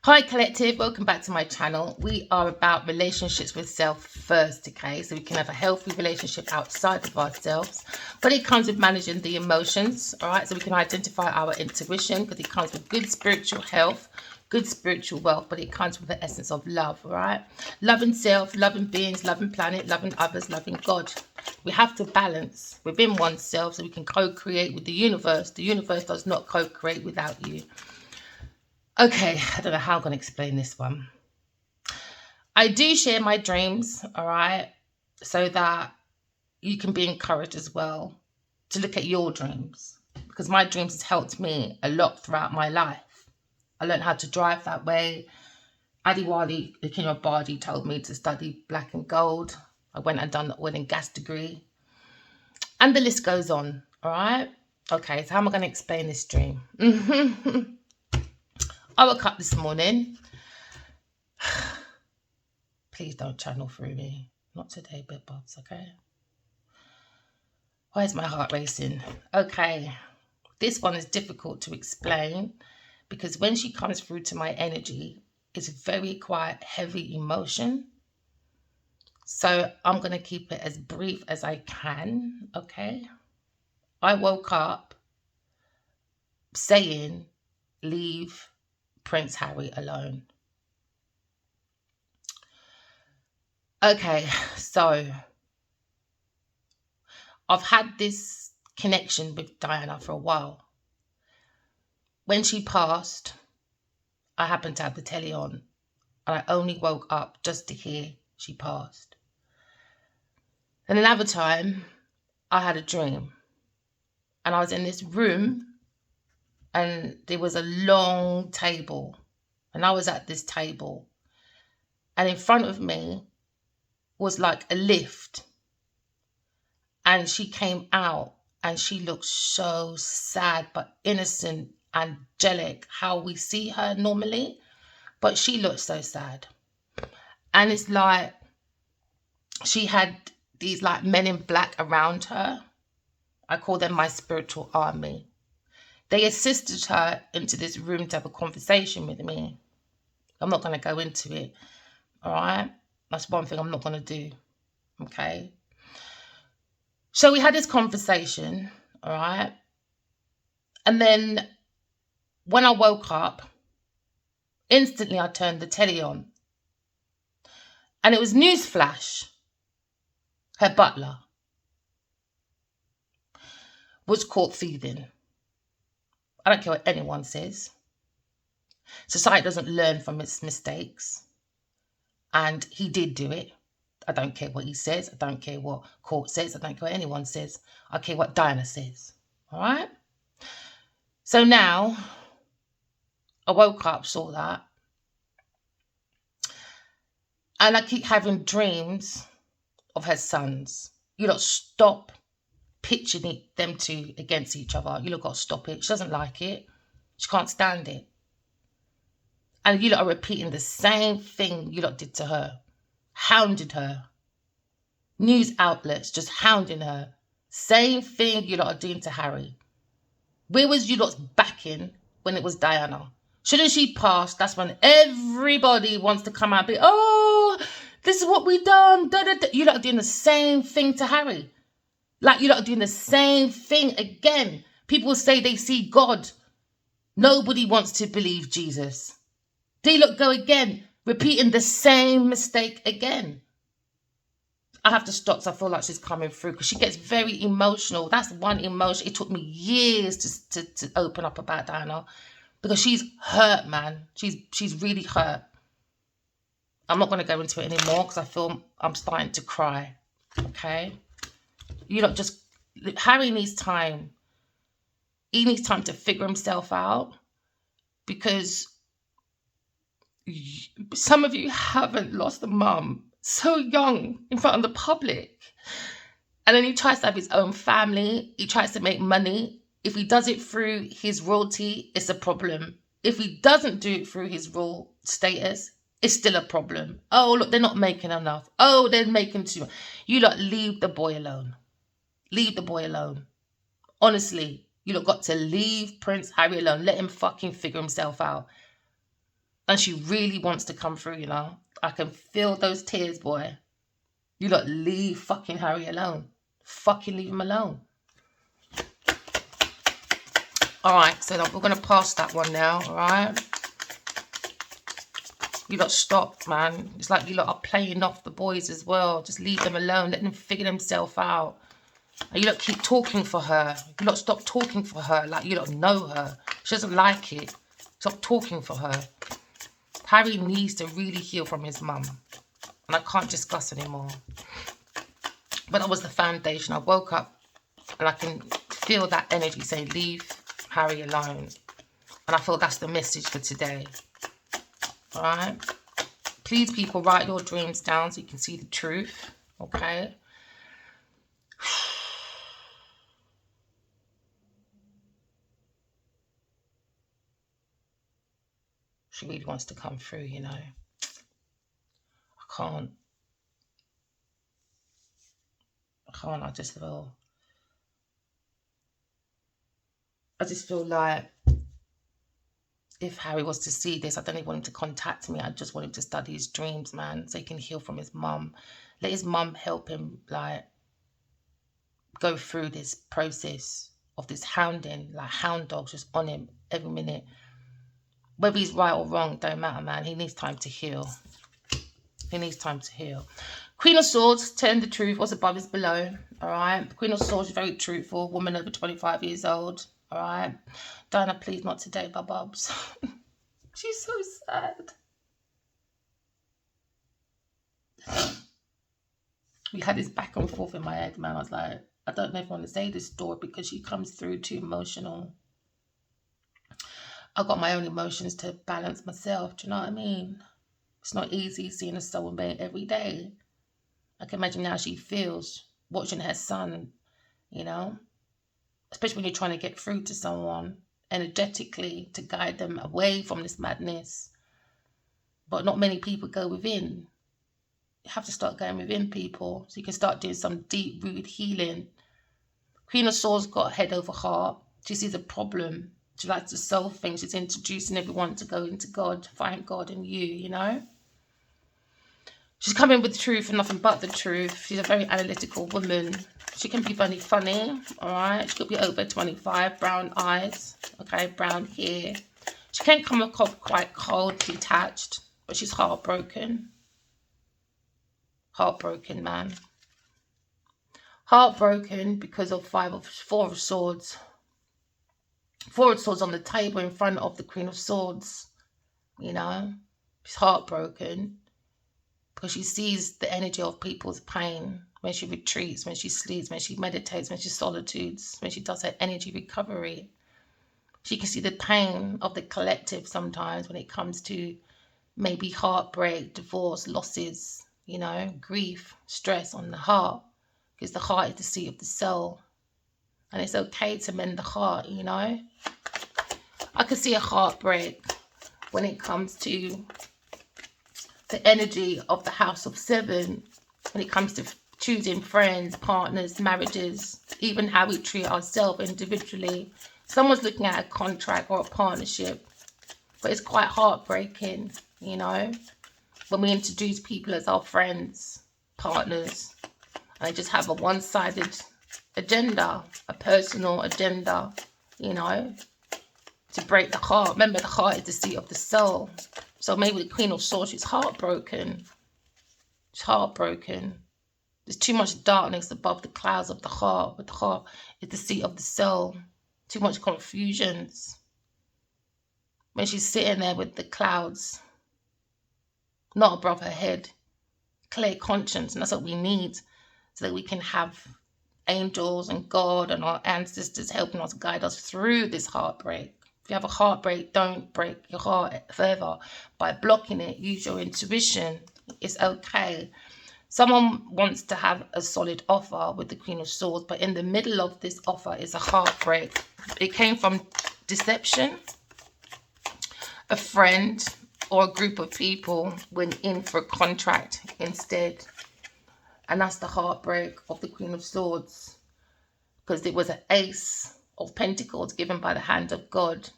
Hi collective, welcome back to my channel. We are about relationships with self first, okay? So we can have a healthy relationship outside of ourselves, but it comes with managing the emotions, all right? So we can identify our intuition, because it comes with good spiritual health, good spiritual wealth, but it comes with the essence of love, all right? Loving self, loving beings, loving planet, loving others, loving God. We have to balance within oneself so we can co-create with the universe. The universe does not co-create without you. Okay, I don't know how I'm going to explain this one. I do share my dreams, all right, so that you can be encouraged as well to look at your dreams, because my dreams has helped me a lot throughout my life. I learned how to drive that way. Adiwali, the King of Badi, told me to study black and gold. I went and done the oil and gas degree. And the list goes on, all right? Okay, so how am I going to explain this dream? I woke up this morning. Please don't channel through me. Not today, bed bugs, okay? Why is my heart racing? Okay, this one is difficult to explain because when she comes through to my energy, it's very quite heavy emotion. So I'm going to keep it as brief as I can, okay? I woke up saying, leave Prince Harry alone. Okay, so I've had this connection with Diana for a while. When she passed, I happened to have the telly on and I only woke up just to hear she passed. And another time, I had a dream and I was in this room and there was a long table and I was at this table and in front of me was like a lift and she came out and she looked so sad but innocent, angelic, how we see her normally, but she looked so sad. And it's like she had these like men in black around her. I call them my spiritual army. They assisted her into this room to have a conversation with me. I'm not going to go into it, all right? That's one thing I'm not going to do, okay? So we had this conversation, all right? And then when I woke up, instantly I turned the telly on. And it was newsflash. Her butler was caught thieving. I don't care what anyone says. Society doesn't learn from its mistakes. And he did do it. I don't care what he says. I don't care what court says. I don't care what anyone says. I care what Diana says. All right? So now, I woke up, saw that. And I keep having dreams of her sons. You lot stop pitching them two against each other. You lot got to stop it. She doesn't like it. She can't stand it. And you lot are repeating the same thing you lot did to her. Hounded her. News outlets just hounding her. Same thing you lot are doing to Harry. Where was you lot's backing when it was Diana? Shouldn't she pass? That's when everybody wants to come out and be, oh, this is what we done. Da, da, da. You lot are doing the same thing to Harry. Like you lot are doing the same thing again. People say they see God. Nobody wants to believe Jesus. They lot go again, repeating the same mistake again. I have to stop because I feel like she's coming through because she gets very emotional. That's one emotion. It took me years to open up about Diana because she's hurt, man. She's really hurt. I'm not going to go into it anymore because I feel I'm starting to cry. Okay? You know, just Harry needs time. He needs time to figure himself out because some of you haven't lost a mum so young in front of the public. And then he tries to have his own family. He tries to make money. If he does it through his royalty, it's a problem. If he doesn't do it through his royal status, it's still a problem. Oh, look, they're not making enough. Oh, they're making too much. You lot leave the boy alone. Leave the boy alone. Honestly, you lot got to leave Prince Harry alone. Let him fucking figure himself out. And she really wants to come through, you know. I can feel those tears, boy. You lot leave fucking Harry alone. Fucking leave him alone. Alright, so we're going to pass that one now, alright? You lot stop, man. It's like you lot are playing off the boys as well. Just leave them alone. Let them figure themselves out. And you lot keep talking for her. You lot stop talking for her like you lot know her. She doesn't like it. Stop talking for her. Harry needs to really heal from his mum. And I can't discuss anymore. But that was the foundation. I woke up and I can feel that energy saying, leave Harry alone. And I feel that's the message for today. Alright? Please, people, write your dreams down so you can see the truth. Okay? She really wants to come through, you know. I can't. I just feel like if Harry was to see this, I don't even want him to contact me. I just want him to study his dreams, man, so he can heal from his mum. Let his mum help him, like, go through this process of this hounding, like hound dogs just on him every minute. Whether he's right or wrong, don't matter, man. He needs time to heal. He needs time to heal. Queen of Swords, telling the truth. What's above is below. All right. Queen of Swords is very truthful. Woman over 25 years old. All right. Diana, please not today, my bubs. She's so sad. We had this back and forth in my head, man. I was like, I don't know if I want to say this story because she comes through too emotional. I've got my own emotions to balance myself. Do you know what I mean? It's not easy seeing a soulmate every day. I can imagine how she feels watching her son, you know, especially when you're trying to get through to someone energetically to guide them away from this madness. But not many people go within. You have to start going within, people, so you can start doing some deep-rooted healing. Queen of Swords got head over heart. She sees a problem. She likes to solve things. She's introducing everyone to go into God, find God in you, you know. She's coming with truth and nothing but the truth. She's a very analytical woman. She can be funny, all right? She could be over 25, brown eyes, okay, brown hair. She can come across quite cold, detached, but she's heartbroken. Heartbroken, man. Heartbroken because of Four of Swords. Four of Swords on the table in front of the Queen of Swords, you know. She's heartbroken because she sees the energy of people's pain when she retreats, when she sleeps, when she meditates, when she solitudes, when she does her energy recovery. She can see the pain of the collective sometimes when it comes to maybe heartbreak, divorce, losses, you know, grief, stress on the heart, because the heart is the seat of the soul. And it's okay to mend the heart, you know. I could see a heartbreak when it comes to the energy of the House of Seven, when it comes to choosing friends, partners, marriages, even how we treat ourselves individually. Someone's looking at a contract or a partnership, but it's quite heartbreaking, you know, when we introduce people as our friends, partners, and they just have a one-sided agenda, a personal agenda, you know, to break the heart. Remember, the heart is the seat of the soul. So maybe the Queen of Swords, she's heartbroken. She's heartbroken. There's too much darkness above the clouds of the heart, but the heart is the seat of the soul. Too much confusions. When she's sitting there with the clouds, not above her head, clear conscience, and that's what we need, so that we can have angels and God and our ancestors helping us, guide us through this heartbreak. If you have a heartbreak, don't break your heart further by blocking it. Use your intuition. It's okay. Someone wants to have a solid offer with the Queen of Swords, but in the middle of this offer is a heartbreak. It came from deception. A friend or a group of people went in for a contract instead. And that's the heartbreak of the Queen of Swords, because it was an Ace of Pentacles given by the hand of God.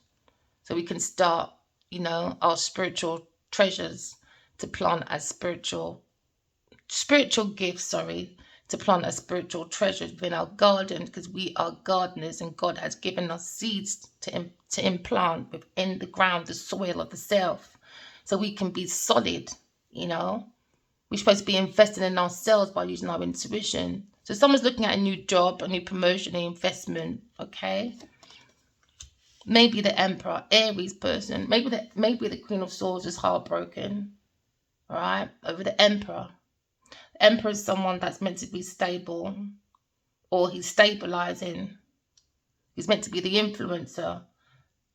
So we can start you know, our spiritual treasures to plant as spiritual gifts, sorry, to plant as spiritual treasures within our garden, because we are gardeners and God has given us seeds to implant within the ground, the soil of the self, so we can be solid, you know. We're supposed to be investing in ourselves by using our intuition. So someone's looking at a new job, a new promotion, an investment, okay? Maybe the Emperor, Aries person. Maybe the Queen of Swords is heartbroken, all right, over the Emperor. The Emperor is someone that's meant to be stable, or he's stabilizing. He's meant to be the influencer.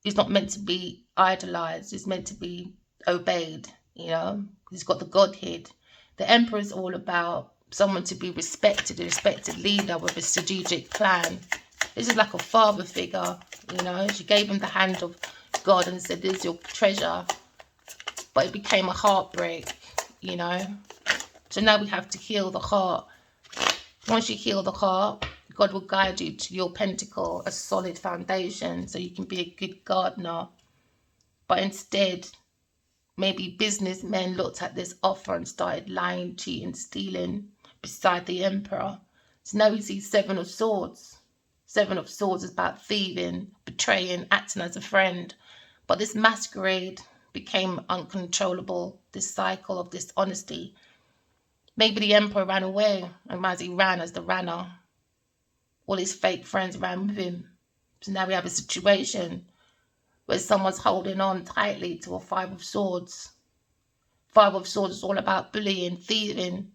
He's not meant to be idolized. He's meant to be obeyed, you know. He's got the Godhead. The Emperor is all about someone to be respected, a respected leader with a strategic plan. This is like a father figure, you know. She gave him the hand of God and said, "This is your treasure." But it became a heartbreak, you know. So now we have to heal the heart. Once you heal the heart, God will guide you to your pentacle, a solid foundation, so you can be a good gardener. But instead, maybe businessmen looked at this offer and started lying, cheating, stealing beside the Emperor. So now we see Seven of Swords. Seven of Swords is about thieving, betraying, acting as a friend. But this masquerade became uncontrollable, this cycle of dishonesty. Maybe the Emperor ran away, and as he ran as the runner, all his fake friends ran with him. So now we have a situation where someone's holding on tightly to a Five of Swords. Five of Swords is all about bullying, thieving,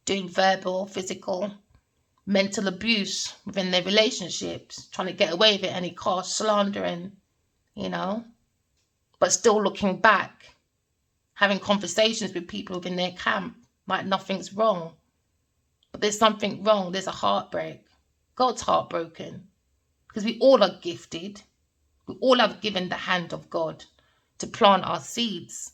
doing verbal, physical, mental abuse within their relationships, trying to get away with it at any cost, slandering, you know, but still looking back, having conversations with people within their camp, like nothing's wrong. But there's something wrong. There's a heartbreak. God's heartbroken, because we all are gifted. We all have given the hand of God to plant our seeds.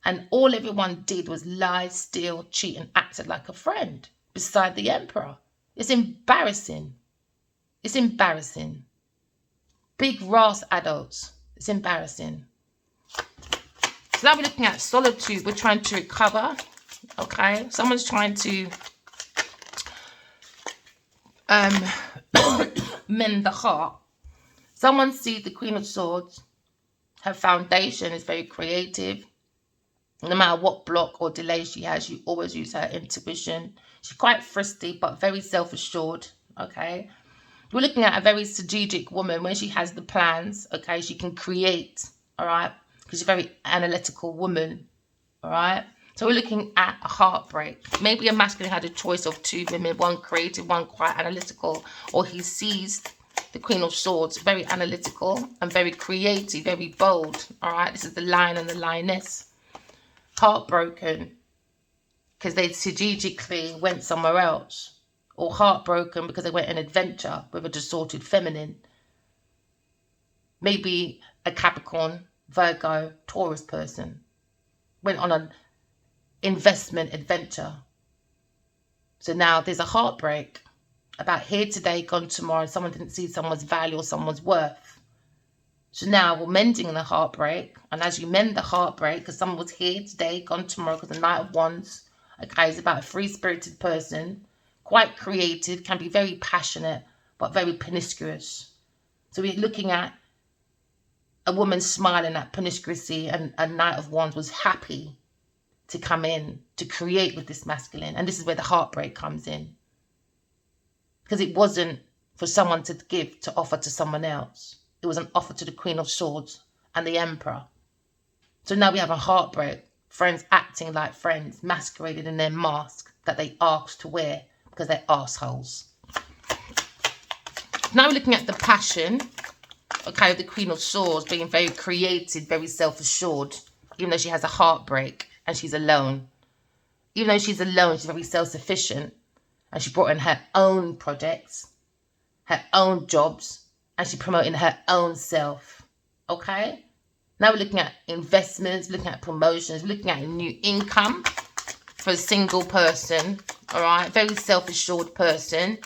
And all everyone did was lie, steal, cheat, and acted like a friend beside the Emperor. It's embarrassing. It's embarrassing. Big rash adults. It's embarrassing. So now we're looking at solitude. We're trying to recover. Okay, someone's trying to mend the heart. Someone sees the Queen of Swords. Her foundation is very creative. No matter what block or delay she has, she always uses her intuition. She's quite frisky, but very self-assured. Okay, we're looking at a very strategic woman. When she has the plans, okay, she can create. All right, because she's a very analytical woman. All right. So we're looking at a heartbreak. Maybe a masculine had a choice of two women, one creative, one quite analytical, or he sees the Queen of Swords, very analytical and very creative, very bold. All right, this is the lion and the lioness. Heartbroken because they strategically went somewhere else, or heartbroken because they went an adventure with a distorted feminine. Maybe a Capricorn, Virgo, Taurus person went on an investment adventure. So now there's a heartbreak about here today, gone tomorrow, and someone didn't see someone's value or someone's worth. So now we're mending the heartbreak, and as you mend the heartbreak, because someone was here today, gone tomorrow, because the Knight of Wands, okay, is about a free-spirited person, quite creative, can be very passionate, but very promiscuous. So we're looking at a woman smiling at promiscuity, and a Knight of Wands was happy to come in to create with this masculine. And this is where the heartbreak comes in, because it wasn't for someone to give, to offer to someone else. It was an offer to the Queen of Swords and the Emperor. So now we have a heartbreak. Friends acting like friends, masqueraded in their mask that they asked to wear because they're assholes. Now we're looking at the passion. Okay, the Queen of Swords being very creative, very self-assured, even though she has a heartbreak and she's alone. Even though she's alone, she's very self-sufficient, and she brought in her own projects, her own jobs, and she's promoting her own self. Okay? Now we're looking at investments, looking at promotions, we're looking at new income for a single person. All right? Very self-assured person.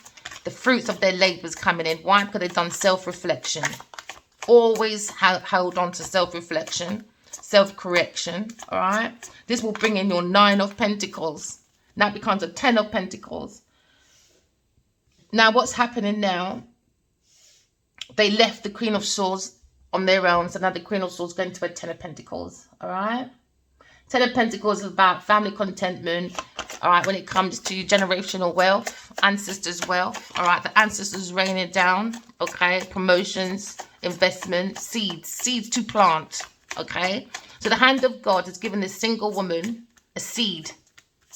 The fruits of their labours coming in. Why? Because they've done self-reflection. Always held on to self-reflection. self-correction, all right? This will bring in your 9 of Pentacles. Now it becomes a 10 of Pentacles. Now what's happening now, they left the Queen of Swords on their own, so now the Queen of Swords going to a 10 of Pentacles, all right? 10 of Pentacles is about family contentment, all right, when it comes to generational wealth, ancestors' wealth, all right, the ancestors raining down, okay, promotions, investment, seeds to plant, okay? So the hand of God has given this single woman a seed,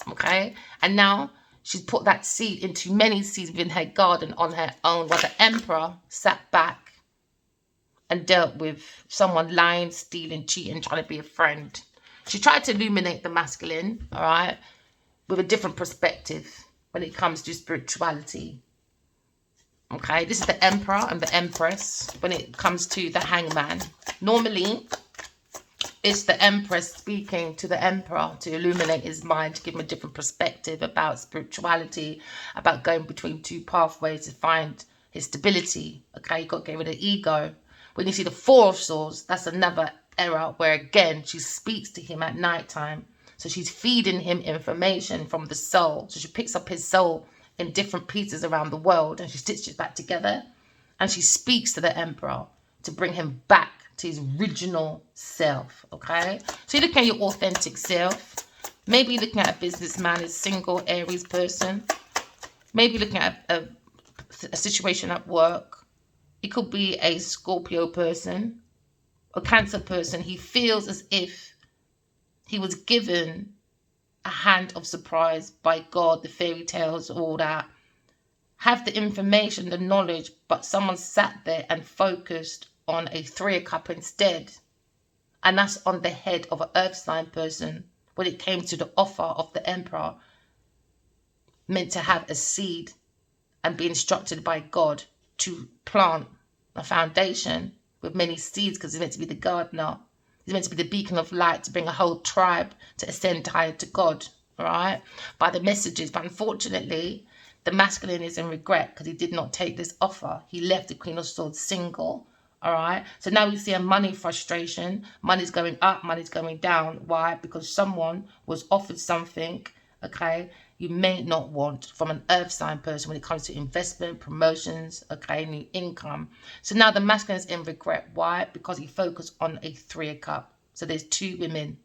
okay? And now she's put that seed into many seeds within her garden on her own, while the Emperor sat back and dealt with someone lying, stealing, cheating, trying to be a friend. She tried to illuminate the masculine, all right, with a different perspective when it comes to spirituality. Okay, this is the Emperor and the Empress when it comes to the Hangman. Normally, it's the Empress speaking to the Emperor to illuminate his mind, to give him a different perspective about spirituality, about going between 2 pathways to find his stability. Okay, you've got to get rid of ego. When you see the 4 of Swords, that's another era where, again, she speaks to him at night time. So she's feeding him information from the soul. So she picks up his soul in different pieces around the world and she stitches it back together. And she speaks to the Emperor to bring him back to his original self, okay? So you're looking at your authentic self. Maybe looking at a businessman, a single Aries person. Maybe looking at a situation at work. It could be a Scorpio person, a Cancer person. He feels as if he was given a hand of surprise by God, the fairy tales, all that. Have the information, the knowledge, but someone sat there and focused on a 3 of Cups instead. And that's on the head of an earth sign person when it came to the offer of the Emperor, meant to have a seed and be instructed by God to plant a foundation with many seeds, because he's meant to be the gardener. He's meant to be the beacon of light to bring a whole tribe to ascend higher to God, all right, by the messages. But unfortunately, the masculine is in regret because he did not take this offer. He left the Queen of Swords single, all right. So now we see a money frustration. Money's going up, money's going down. Why? Because someone was offered something, okay, you may not want from an earth sign person when it comes to investment, promotions, okay, new income. So now the masculine is in regret. Why? Because he focused on a 3 of Cups. So there's 2 women.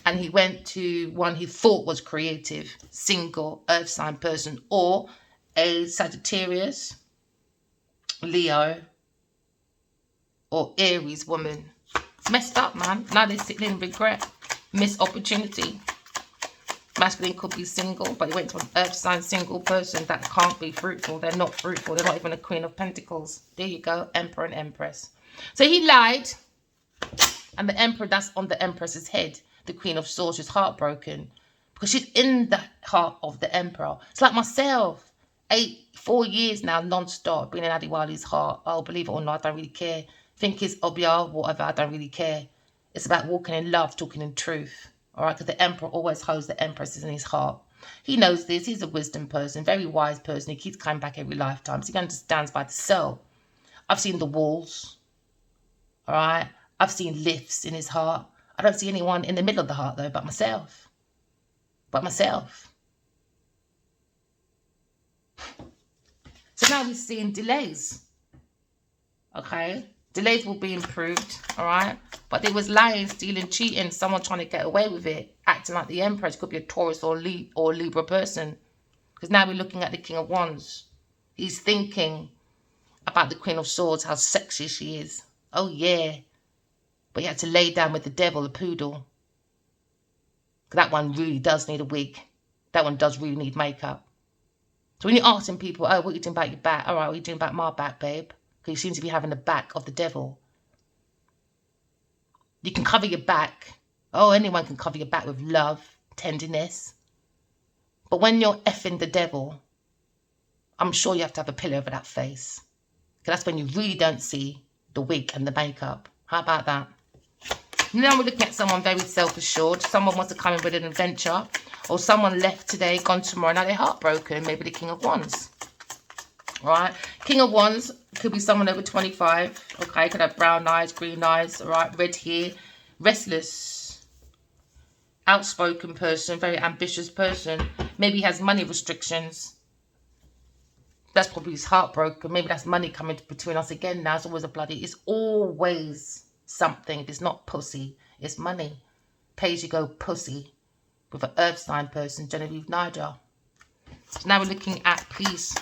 And he went to one he thought was creative, single, earth sign person, or a Sagittarius, Leo, or Aries woman. Messed up, man. Now they're sitting in regret. Missed opportunity. Masculine could be single, but he went to an earth sign single person. That can't be fruitful. They're not fruitful. They're not even a Queen of Pentacles. There you go. Emperor and Empress. So he lied. And the Emperor, that's on the Empress's head. The Queen of Swords is heartbroken because she's in the heart of the Emperor. It's like myself. 4 years now, non-stop, being in Adiwali's heart. Oh, believe it or not, I don't really care. Think it's obvious, whatever, I don't really care. It's about walking in love, talking in truth. All right, because the Emperor always holds the Empresses in his heart. He knows this. He's a wisdom person, very wise person. He keeps coming back every lifetime. So he understands by the soul. I've seen the walls. All right. I've seen lifts in his heart. I don't see anyone in the middle of the heart, though, but myself. But myself. So now we're seeing delays. Okay. Delays will be improved, all right? But there was lying, stealing, cheating, someone trying to get away with it, acting like the Empress. Could be a Taurus or Libra person. Because now we're looking at the King of Wands. He's thinking about the Queen of Swords, how sexy she is. Oh, yeah. But he had to lay down with the devil, the poodle. That one really does need a wig. That one does really need makeup. So when you're asking people, oh, what are you doing about your back? All right, what are you doing about my back, babe? You seem to be having the back of the devil. You can cover your back. Oh, anyone can cover your back with love, tenderness. But when you're effing the devil, I'm sure you have to have a pillow over that face. Because that's when you really don't see the wig and the makeup. How about that? Now we're looking at someone very self-assured. Someone wants to come in with an adventure. Or someone left today, gone tomorrow. Now they're heartbroken. Maybe the King of Wands. Right? King of Wands, Could be someone over 25. Okay, could have brown eyes, green eyes, all right, red hair, restless, outspoken person, very ambitious person. Maybe he has money restrictions. That's probably his heartbroken. Maybe that's money coming between us again now. It's always it's always something. If it's not pussy, it's money. Pay as you go pussy with an earth sign person, Genevieve Nigel. So now we're looking at peace.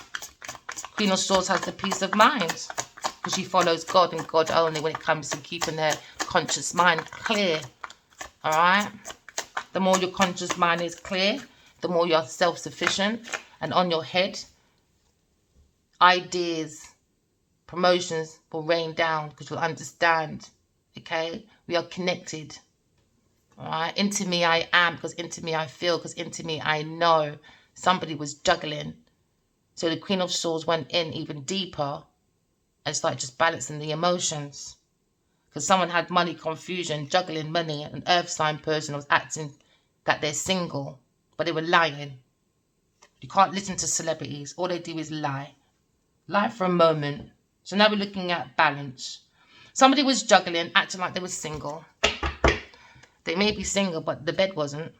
Queen of Swords has the peace of mind because she follows God and God only when it comes to keeping her conscious mind clear. All right? The more your conscious mind is clear, the more you're self-sufficient and on your head, ideas, promotions will rain down because you'll understand, okay? We are connected, all right? Into me I am because into me I feel because into me I know. Somebody was juggling. So the Queen of Swords went in even deeper and started just balancing the emotions. Because someone had money confusion, juggling money. An earth sign person was acting that they're single, but they were lying. You can't listen to celebrities. All they do is lie. Lie for a moment. So now we're looking at balance. Somebody was juggling, acting like they were single. They may be single, but the bed wasn't.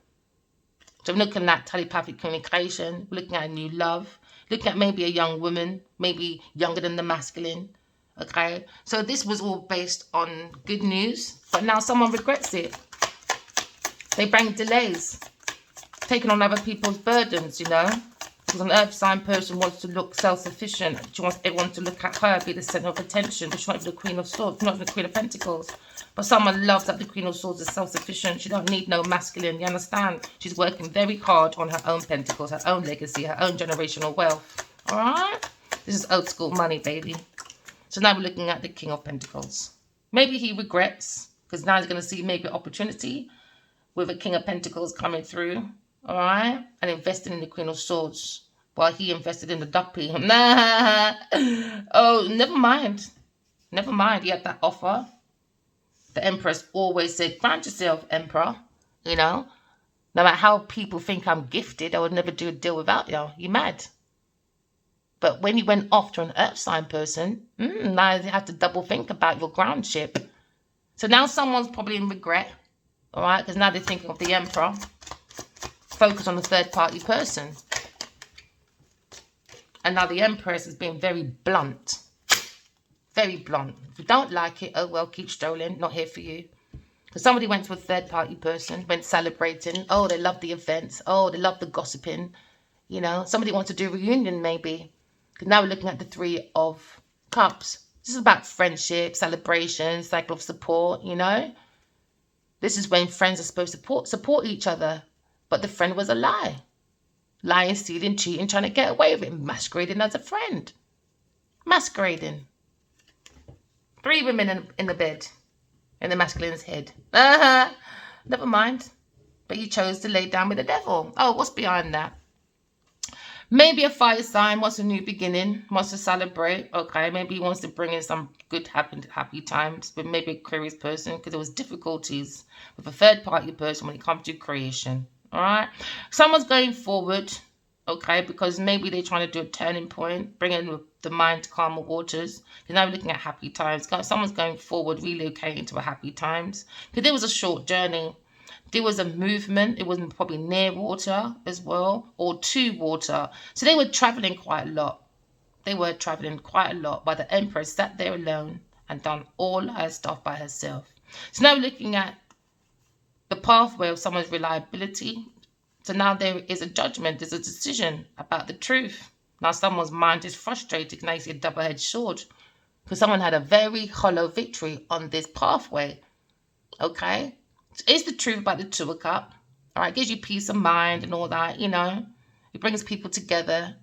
So we're looking at telepathic communication. We're looking at a new love. Looking at maybe a young woman, maybe younger than the masculine. Okay, so this was all based on good news, but now someone regrets it. They bring delays, taking on other people's burdens, you know. Because an earth sign person wants to look self-sufficient. She wants everyone to look at her, be the center of attention. But she's not even the Queen of Swords, not even the Queen of Pentacles. But someone loves that the Queen of Swords is self-sufficient. She don't need no masculine, you understand? She's working very hard on her own pentacles, her own legacy, her own generational wealth. All right? This is old school money, baby. So now we're looking at the King of Pentacles. Maybe he regrets, because now he's going to see maybe opportunity with a King of Pentacles coming through. All right, and invested in the Queen of Swords while he invested in the duppy. Nah. Oh, never mind. Never mind. He had that offer. The Empress always said, grant yourself, Emperor. You know, no matter how people think I'm gifted, I would never do a deal without you. You mad? But when you went off to an earth sign person, now you have to double think about your groundship. So now someone's probably in regret. All right, because now they're thinking of the Emperor. Focus on the third party person. And now the Empress is being very blunt. Very blunt. If you don't like it, oh well, keep strolling. Not here for you. Because somebody went to a third party person, went celebrating. Oh, they love the events. Oh, they love the gossiping. You know, somebody wants to do a reunion maybe. Because now we're looking at the Three of Cups. This is about friendship, celebration, cycle of support, you know. This is when friends are supposed to support each other. But the friend was a lie. Lying, stealing, cheating, trying to get away with it. Masquerading as a friend. Masquerading. 3 women in the bed. In the masculine's head. Never mind. But he chose to lay down with the devil. Oh, what's behind that? Maybe a fire sign wants a new beginning. Wants to celebrate. Okay, maybe he wants to bring in some good, happy times. But maybe a Aquarius person. Because there was difficulties with a third party person when it comes to creation. All right, someone's going forward, okay, because maybe they're trying to do a turning point, bringing the mind to calmer waters. Because now we're looking at happy times. Someone's going forward, relocating to a happy times. Because there was a short journey. There was a movement. It was probably near water as well, or to water. So they were traveling quite a lot. They were traveling quite a lot while the Empress sat there alone and done all her stuff by herself. So now we're looking at the pathway of someone's reliability. So now there is a judgment, there's a decision about the truth. Now someone's mind is frustrated. Now you see a double-edged sword. Because someone had a very hollow victory on this pathway. Okay? So it's the truth about the Two of Cups. All right, gives you peace of mind and all that, you know. It brings people together.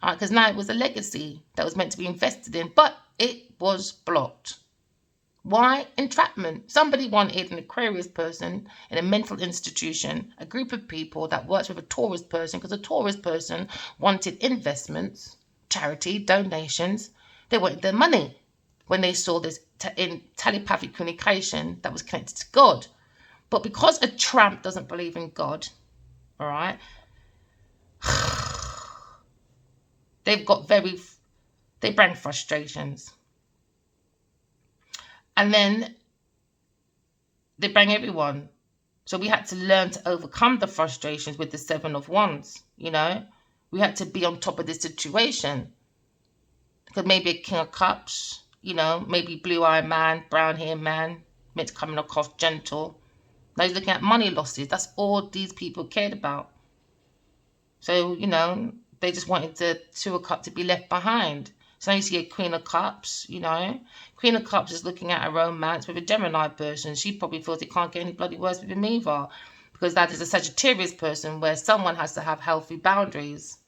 All right, because now it was a legacy that was meant to be invested in. But it was blocked. Why? Entrapment. Somebody wanted an Aquarius person in a mental institution, a group of people that works with a Taurus person, because a Taurus person wanted investments, charity, donations. They wanted their money when they saw this in telepathic communication that was connected to God. But because a tramp doesn't believe in God, all right, they bring frustrations. And then they bang everyone. So we had to learn to overcome the frustrations with the Seven of Wands, you know. We had to be on top of the situation. Because maybe a King of Cups, you know, maybe blue-eyed man, brown-haired man, meant to coming across gentle. Now he's looking at money losses. That's all these people cared about. So, you know, they just wanted the Two of Cups to be left behind. So now you see a Queen of Cups, you know. Queen of Cups is looking at a romance with a Gemini person. She probably feels it can't get any bloody worse with him either. Because that is a Sagittarius person where someone has to have healthy boundaries.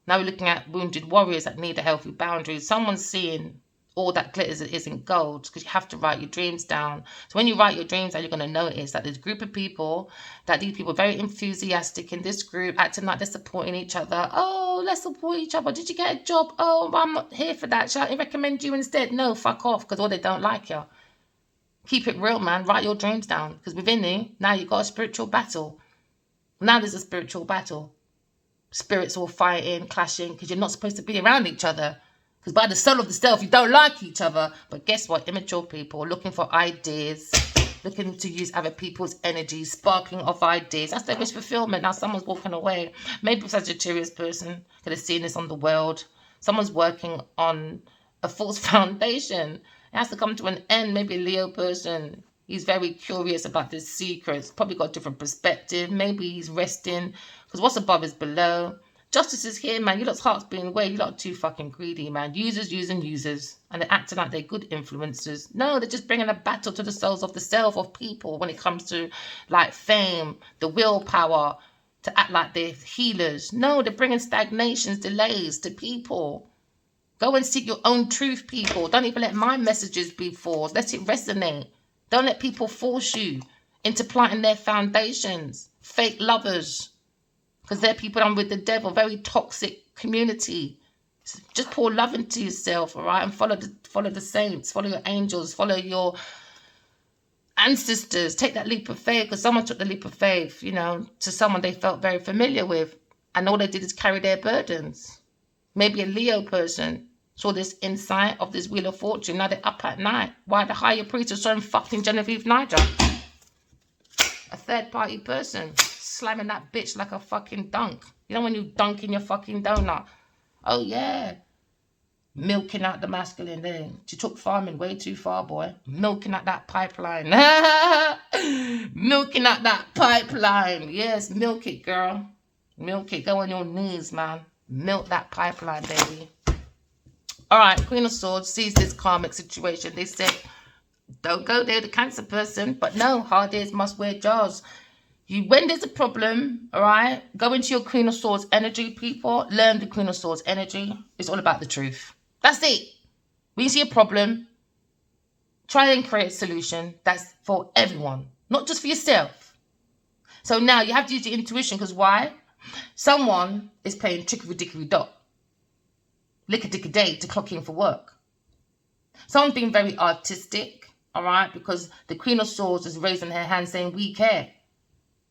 Now we're looking at wounded warriors that need a healthy boundary. Someone's seeing all that glitters isn't gold, because you have to write your dreams down. So when you write your dreams down, you're going to notice that there's a group of people, that these people are very enthusiastic in this group, acting like they're supporting each other. Oh, let's support each other. Did you get a job? Oh, I'm not here for that. Shall I recommend you instead? No, fuck off, because all they don't like you. Keep it real, man. Write your dreams down, because within you, now you've got a spiritual battle. Now there's a spiritual battle. Spirits all fighting, clashing, because you're not supposed to be around each other. Because by the soul of the self, you don't like each other. But guess what? Immature people looking for ideas, looking to use other people's energy, sparking of ideas. That's their wish fulfillment. Now someone's walking away. Maybe a Sagittarius person could have seen this on the world. Someone's working on a false foundation. It has to come to an end. Maybe a Leo person. He's very curious about the secrets. Probably got a different perspective. Maybe he's resting. Because what's above is below. Justice is here, man. You lot's hearts being away. You lot are too fucking greedy, man. Users using users. And they're acting like they're good influencers. No, they're just bringing a battle to the souls of the self of people when it comes to, like, fame, the willpower, to act like they're healers. No, they're bringing stagnations, delays to people. Go and seek your own truth, people. Don't even let my messages be forced. Let it resonate. Don't let people force you into planting their foundations. Fake lovers. Because they're people done with the devil. Very toxic community. Just pour love into yourself, all right? And follow the saints. Follow your angels. Follow your ancestors. Take that leap of faith. Because someone took the leap of faith, you know, to someone they felt very familiar with. And all they did is carry their burdens. Maybe a Leo person saw this insight of this Wheel of Fortune. Now they're up at night. Why the higher priest is showing fucking Genevieve Niger? A third party person slamming that bitch like a fucking dunk. You know when you dunk in your fucking donut? Oh yeah. Milking out the masculine there. She took farming way too far, boy. Milking out that pipeline. Milking out that pipeline. Yes, milk it, girl. Milk it. Go on your knees, man. Milk that pipeline, baby. All right, Queen of Swords sees this karmic situation. They said, don't go there, the Cancer person. But no, hard ears must wear jars. When there's a problem, all right, go into your Queen of Swords energy, people. Learn the Queen of Swords energy. It's all about the truth. That's it. When you see a problem, try and create a solution that's for everyone, not just for yourself. So now you have to use your intuition, because why? Someone is playing trickery-dickery-dot. Lick-a-dick-a-day to clock in for work. Someone's being very artistic, all right, because the Queen of Swords is raising her hand saying, we care.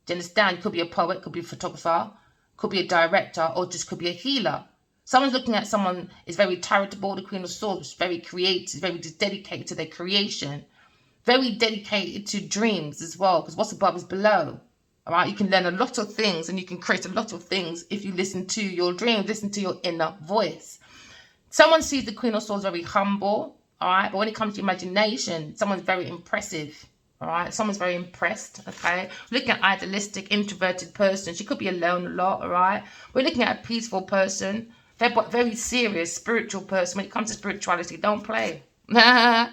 Do you understand? You could be a poet, could be a photographer, could be a director, or just could be a healer. Someone's looking at someone is very charitable, the Queen of Swords, very creative, very dedicated to their creation, very dedicated to dreams as well, because what's above is below. All right, you can learn a lot of things and you can create a lot of things if you listen to your dreams, listen to your inner voice. Someone sees the Queen of Swords very humble, all right, but when it comes to imagination, someone's very impressive. All right, someone's very impressed, okay? Looking at idealistic, introverted person. She could be alone a lot, all right? We're looking at a peaceful person, very serious, spiritual person. When it comes to spirituality, don't play. So now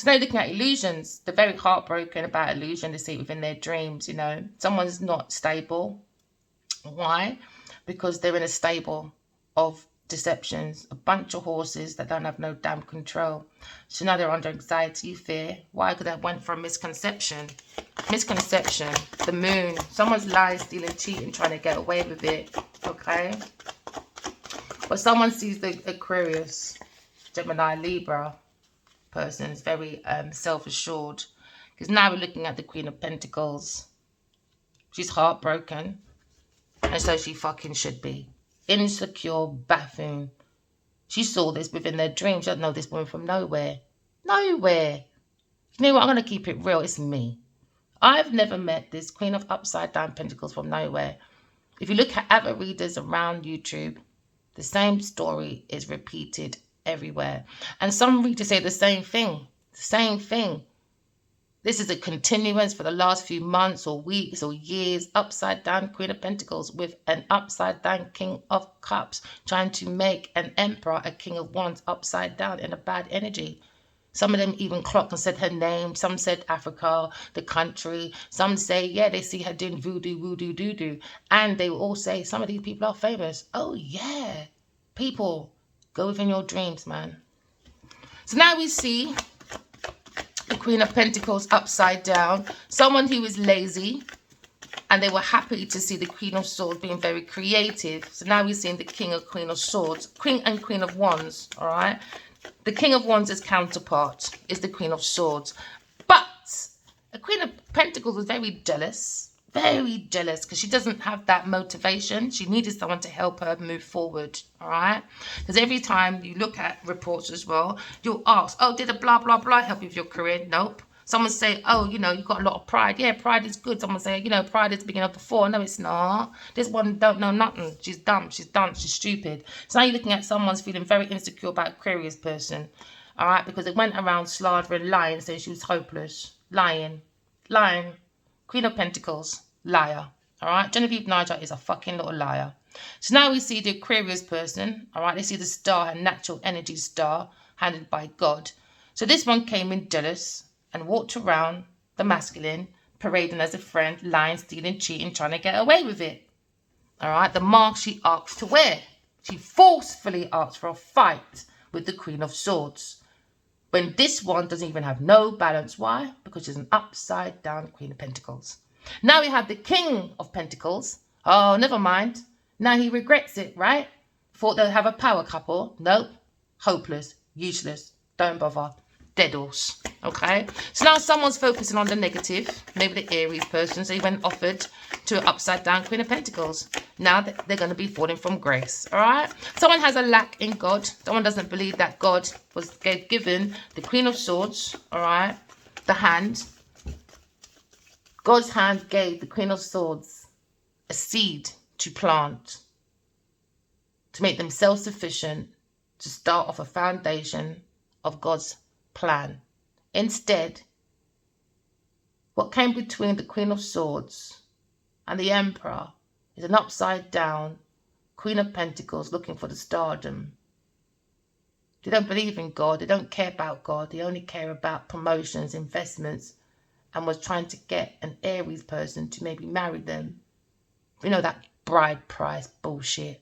you're looking at illusions. They're very heartbroken about illusion. They see it within their dreams, you know. Someone's not stable. Why? Because they're in a stable of deceptions, a bunch of horses that don't have no damn control. So now they're under anxiety, fear. Why? Because that went from misconception. Misconception, the moon. Someone's lying, stealing, cheating, trying to get away with it. Okay? But someone sees the Aquarius, Gemini, Libra person is very self-assured. Because now we're looking at the Queen of Pentacles. She's heartbroken. And so she fucking should be. Insecure buffoon. She saw this within their dreams. She doesn't know this woman from nowhere. Nowhere. You know what? I'm going to keep it real. It's me. I've never met this Queen of Upside Down Pentacles from nowhere. If you look at other readers around YouTube, the same story is repeated everywhere. And some readers say the same thing. Same thing. This is a continuance for the last few months or weeks or years. Upside down Queen of Pentacles with an upside down King of Cups, trying to make an Emperor a King of Wands upside down in a bad energy. Some of them even clocked and said her name. Some said Africa, the country. Some say, yeah, they see her doing voodoo, voodoo, doo-doo. And they will all say, some of these people are famous. Oh, yeah. People, go within your dreams, man. So now we see the Queen of Pentacles upside down. Someone who is lazy. And they were happy to see the Queen of Swords being very creative. So now we're seeing the King of Queen of Swords. King and Queen of Wands, all right? The King of Wands' counterpart is the Queen of Swords. But a Queen of Pentacles was very jealous, because she doesn't have that motivation. She needed someone to help her move forward, all right? Because every time you look at reports as well, you'll ask, oh, did a blah, blah, blah help you with your career? Nope. Someone say, oh, you know, you've got a lot of pride. Yeah, pride is good. Someone say, you know, pride is the beginning of the fall. No, it's not. This one don't know nothing. She's dumb. She's dumb. She's stupid. So now you're looking at someone's feeling very insecure about Aquarius person. All right, because it went around slandering, lying, saying she was hopeless. Lying. Queen of Pentacles, liar. All right, Genevieve Nigel is a fucking little liar. So now we see the Aquarius person. All right, they see the star, her natural energy star, handed by God. So this one came in jealous and walked around the masculine, parading as a friend, lying, stealing, cheating, trying to get away with it. All right, the mask she asked to wear. She forcefully asked for a fight with the Queen of Swords. When this one doesn't even have no balance. Why? Because she's an upside down Queen of Pentacles. Now we have the King of Pentacles. Oh, never mind. Now he regrets it, right? Thought they'd have a power couple. Nope. Hopeless. Useless. Don't bother. Dead horse. Okay, so now someone's focusing on the negative, maybe the Aries person, so he went offered to an upside down Queen of Pentacles. Now they're going to be falling from grace. All right, someone has a lack in God. Someone doesn't believe that God was given the Queen of Swords. All right, the hand. God's hand gave the Queen of Swords a seed to plant, to make them self-sufficient, to start off a foundation of God's plan. Instead, what came between the Queen of Swords and the Emperor is an upside down Queen of Pentacles looking for the stardom. They don't believe in God. They don't care about God. They only care about promotions, investments, and was trying to get an Aries person to maybe marry them. You know, that bride price bullshit.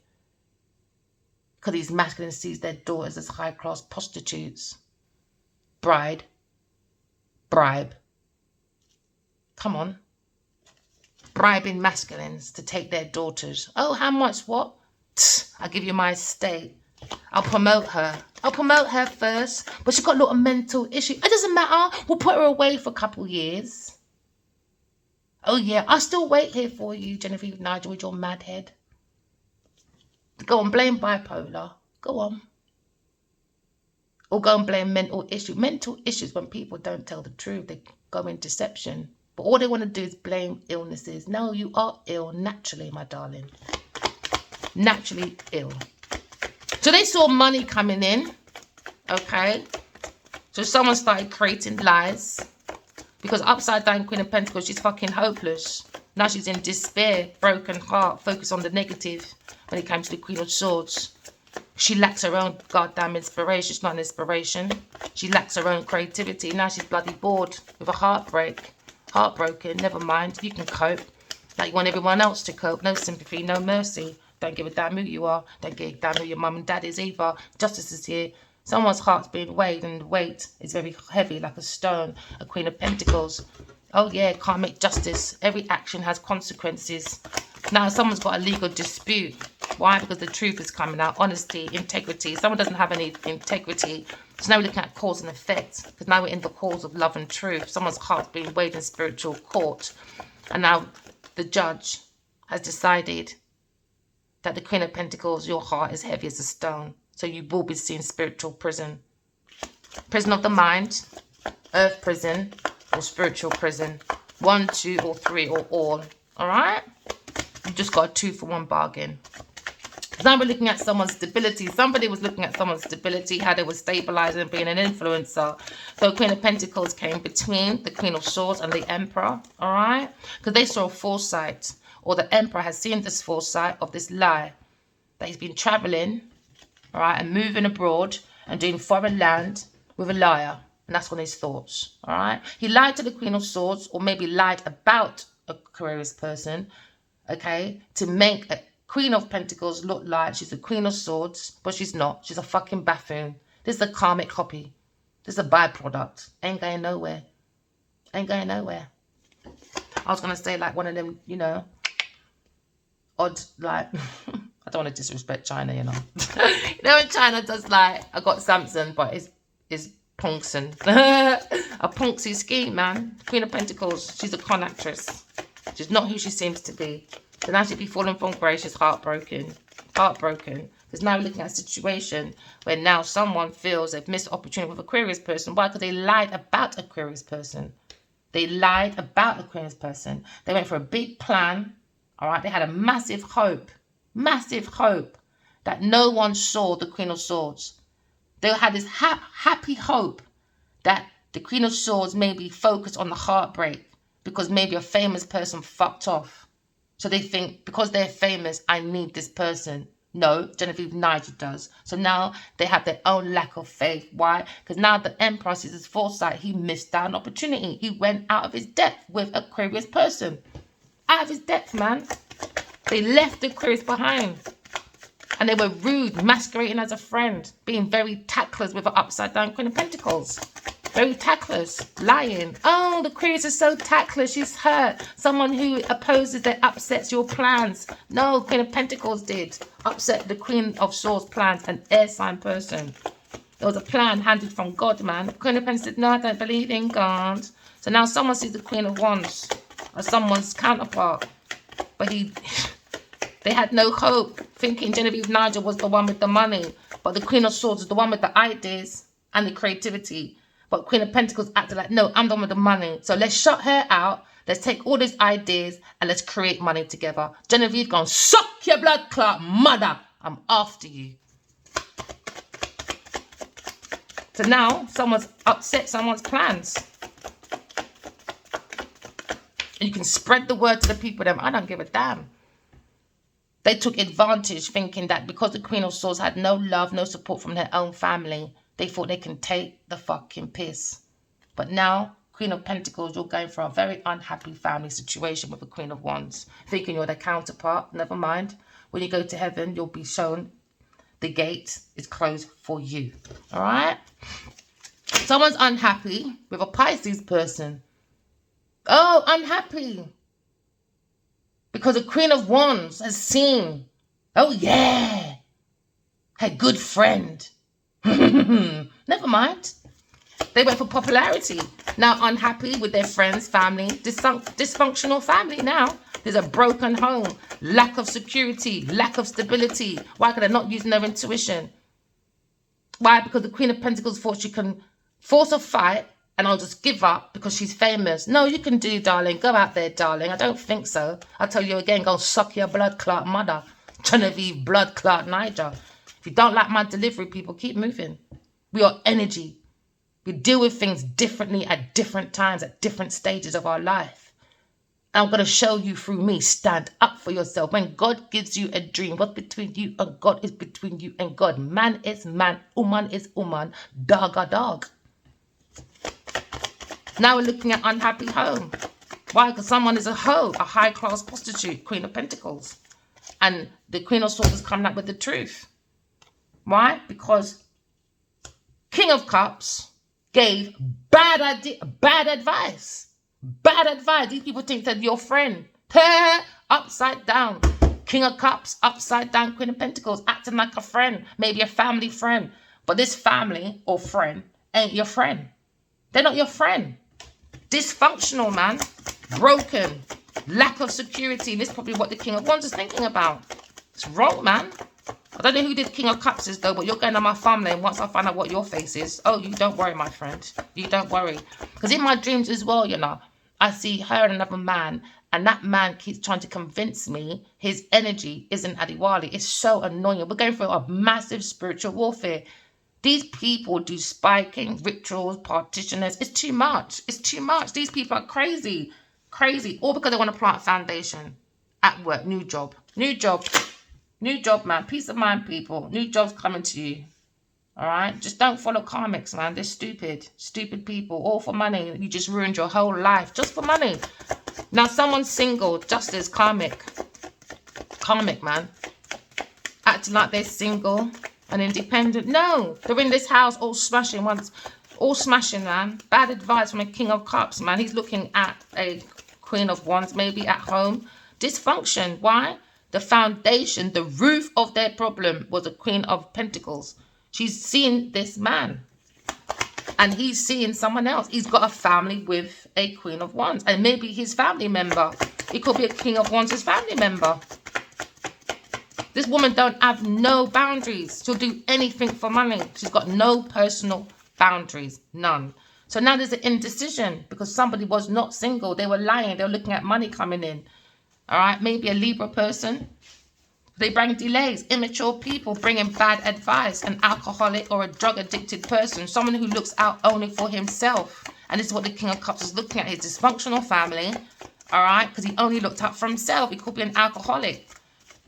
Because these masculines sees their daughters as high-class prostitutes. Bribe. Come on. Bribing masculines to take their daughters. Oh, how much? What? I'll give you my estate. I'll promote her. I'll promote her first. But she's got a lot of mental issues. It doesn't matter. We'll put her away for a couple of years. Oh, yeah. I'll still wait here for you, Genevieve Nigel, with your mad head. Go on, blame bipolar. Go on. Or go and blame mental issues. Mental issues, when people don't tell the truth, they go in deception. But all they want to do is blame illnesses. No, you are ill naturally, my darling. Naturally ill. So they saw money coming in. Okay. So someone started creating lies. Because upside down Queen of Pentacles, she's fucking hopeless. Now she's in despair, broken heart, focused on the negative when it comes to the Queen of Swords. She lacks her own goddamn inspiration. She's not an inspiration. She lacks her own creativity. Now she's bloody bored with a heartbreak. Heartbroken. Never mind. You can cope. Like you want everyone else to cope. No sympathy, no mercy. Don't give a damn who you are. Don't give a damn who your mum and dad is either. Justice is here. Someone's heart's being weighed and the weight is very heavy like a stone. A Queen of Pentacles. Oh yeah, karmic justice. Every action has consequences. Now someone's got a legal dispute. Why? Because the truth is coming out. Honesty, integrity. Someone doesn't have any integrity. So now we're looking at cause and effect. Because now we're in the cause of love and truth. Someone's heart's being weighed in spiritual court. And now the judge has decided that the Queen of Pentacles, your heart is heavy as a stone. So you will be seeing spiritual prison. Prison of the mind. earth prison or spiritual prison. 1, 2, or 3, or all. All right? You just got a 2-for-1 bargain. Now we're looking at someone's stability. Somebody was looking at someone's stability, how they were stabilizing, being an influencer. So Queen of Pentacles came between the Queen of Swords and the Emperor, all right? Because they saw foresight, or the Emperor has seen this foresight of this lie, that he's been traveling, all right, and moving abroad and doing foreign land with a liar. And that's on his thoughts, all right? He lied to the Queen of Swords, or maybe lied about a careerist person, okay, to make a Queen of Pentacles look like she's the Queen of Swords, but she's not. She's a fucking buffoon. This is a karmic copy. This is a byproduct. Ain't going nowhere. Ain't going nowhere. I was going to say like one of them, you know, odd, like, I don't want to disrespect China, you know. You know when China does like, I got Samson, but it's Pongson. A Ponksy scheme, man. Queen of Pentacles. She's a con actress. She's not who she seems to be. So now she'd be falling from grace. She's heartbroken. Heartbroken. Because now we're looking at a situation where now someone feels they've missed opportunity with a Aquarius person. Why? Because they lied about a Aquarius person. They lied about a Aquarius person. They went for a big plan. All right. They had a massive hope that no one saw the Queen of Swords. They had this happy hope that the Queen of Swords may be focused on the heartbreak because maybe a famous person fucked off. So they think, because they're famous, I need this person. No, Genevieve Nigel does. So now they have their own lack of faith. Why? Because now the Emperor sees his foresight. He missed out an opportunity. He went out of his depth with an Aquarius person. Out of his depth, man. They left the Aquarius behind. And they were rude, masquerading as a friend, being very tactless with an upside down Queen of Pentacles. Very tactless, lying. Oh, the Aquarius is so tactless, she's hurt. Someone who opposes that upsets your plans. No, Queen of Pentacles did. Upset the Queen of Swords plans, an air sign person. There was a plan handed from God, man. The Queen of Pentacles said, no, I don't believe in God. So now someone sees the Queen of Wands as someone's counterpart. But they had no hope, thinking Genevieve Nigel was the one with the money. But the Queen of Swords is the one with the ideas and the creativity. But Queen of Pentacles acted like, no, I'm the one with the money. So let's shut her out. Let's take all these ideas and let's create money together. Genevieve gone, suck your blood clot, mother. I'm after you. So now someone's upset someone's plans. And you can spread the word to the people. Them, I don't give a damn. They took advantage thinking that because the Queen of Swords had no love, no support from their own family, they thought they can take the fucking piss. But now, Queen of Pentacles, you're going for a very unhappy family situation with the Queen of Wands. Thinking you're their counterpart. Never mind. When you go to heaven, you'll be shown the gate is closed for you. All right? Someone's unhappy with a Pisces person. Oh, unhappy. Because the Queen of Wands has seen, oh yeah, her good friend. Never mind. They went for popularity. Now unhappy with their friends, family, dysfunctional family now. There's a broken home, lack of security, lack of stability. Why? Because they're not using their intuition. Why? Because the Queen of Pentacles thought she can force a fight and I'll just give up because she's famous. No, you can do, darling. Go out there, darling. I don't think so. I'll tell you again, go suck your blood clot mother. Genevieve blood clot Niger. If you don't like my delivery, people, keep moving. We are energy. We deal with things differently at different times, at different stages of our life. And I'm going to show you through me. Stand up for yourself. When God gives you a dream, what's between you and God is between you and God. Man is man. Woman is woman. Dog are dog. Now we're looking at unhappy home. Why? Because someone is a hoe, a high-class prostitute, Queen of Pentacles. And the Queen of Swords is coming up with the truth. Why? Because King of Cups gave bad advice. Bad advice. These people think that your friend. Upside down. King of Cups, upside down. Queen of Pentacles, acting like a friend. Maybe a family friend. But this family or friend ain't your friend. They're not your friend. Dysfunctional, man. Broken. Lack of security. This is probably what the King of Wands is thinking about. It's wrong, man. I don't know who did King of Cups is though, but you're going to my family, and once I find out what your face is, oh, you don't worry, my friend. You don't worry. Because in my dreams as well, you know, I see her and another man, and that man keeps trying to convince me his energy isn't Adiwali. It's so annoying. We're going through a massive spiritual warfare. These people do spiking, rituals, partitioners. It's too much. It's too much. These people are crazy. Crazy. All because they want to plant a foundation at work. New job. New job. New job, man. Peace of mind, people. New job's coming to you. All right? Just don't follow karmics, man. They're stupid. Stupid people. All for money. You just ruined your whole life just for money. Now, someone's single just as karmic. Karmic, man. Acting like they're single and independent. No. They're in this house all smashing once. All smashing, man. Bad advice from a King of Cups, man. He's looking at a Queen of Wands, maybe at home. Dysfunction. Why? The foundation, the roof of their problem was a Queen of Pentacles. She's seen this man. And he's seeing someone else. He's got a family with a Queen of Wands. And maybe his family member. It could be a King of Wands' family member. This woman don't have no boundaries. She'll do anything for money. She's got no personal boundaries. None. So now there's an indecision because somebody was not single. They were lying. They were looking at money coming in. All right, maybe a Libra person. They bring delays. Immature people bringing bad advice. An alcoholic or a drug addicted person. Someone who looks out only for himself. And this is what the King of Cups is looking at. His dysfunctional family. All right, because he only looked out for himself. He could be an alcoholic.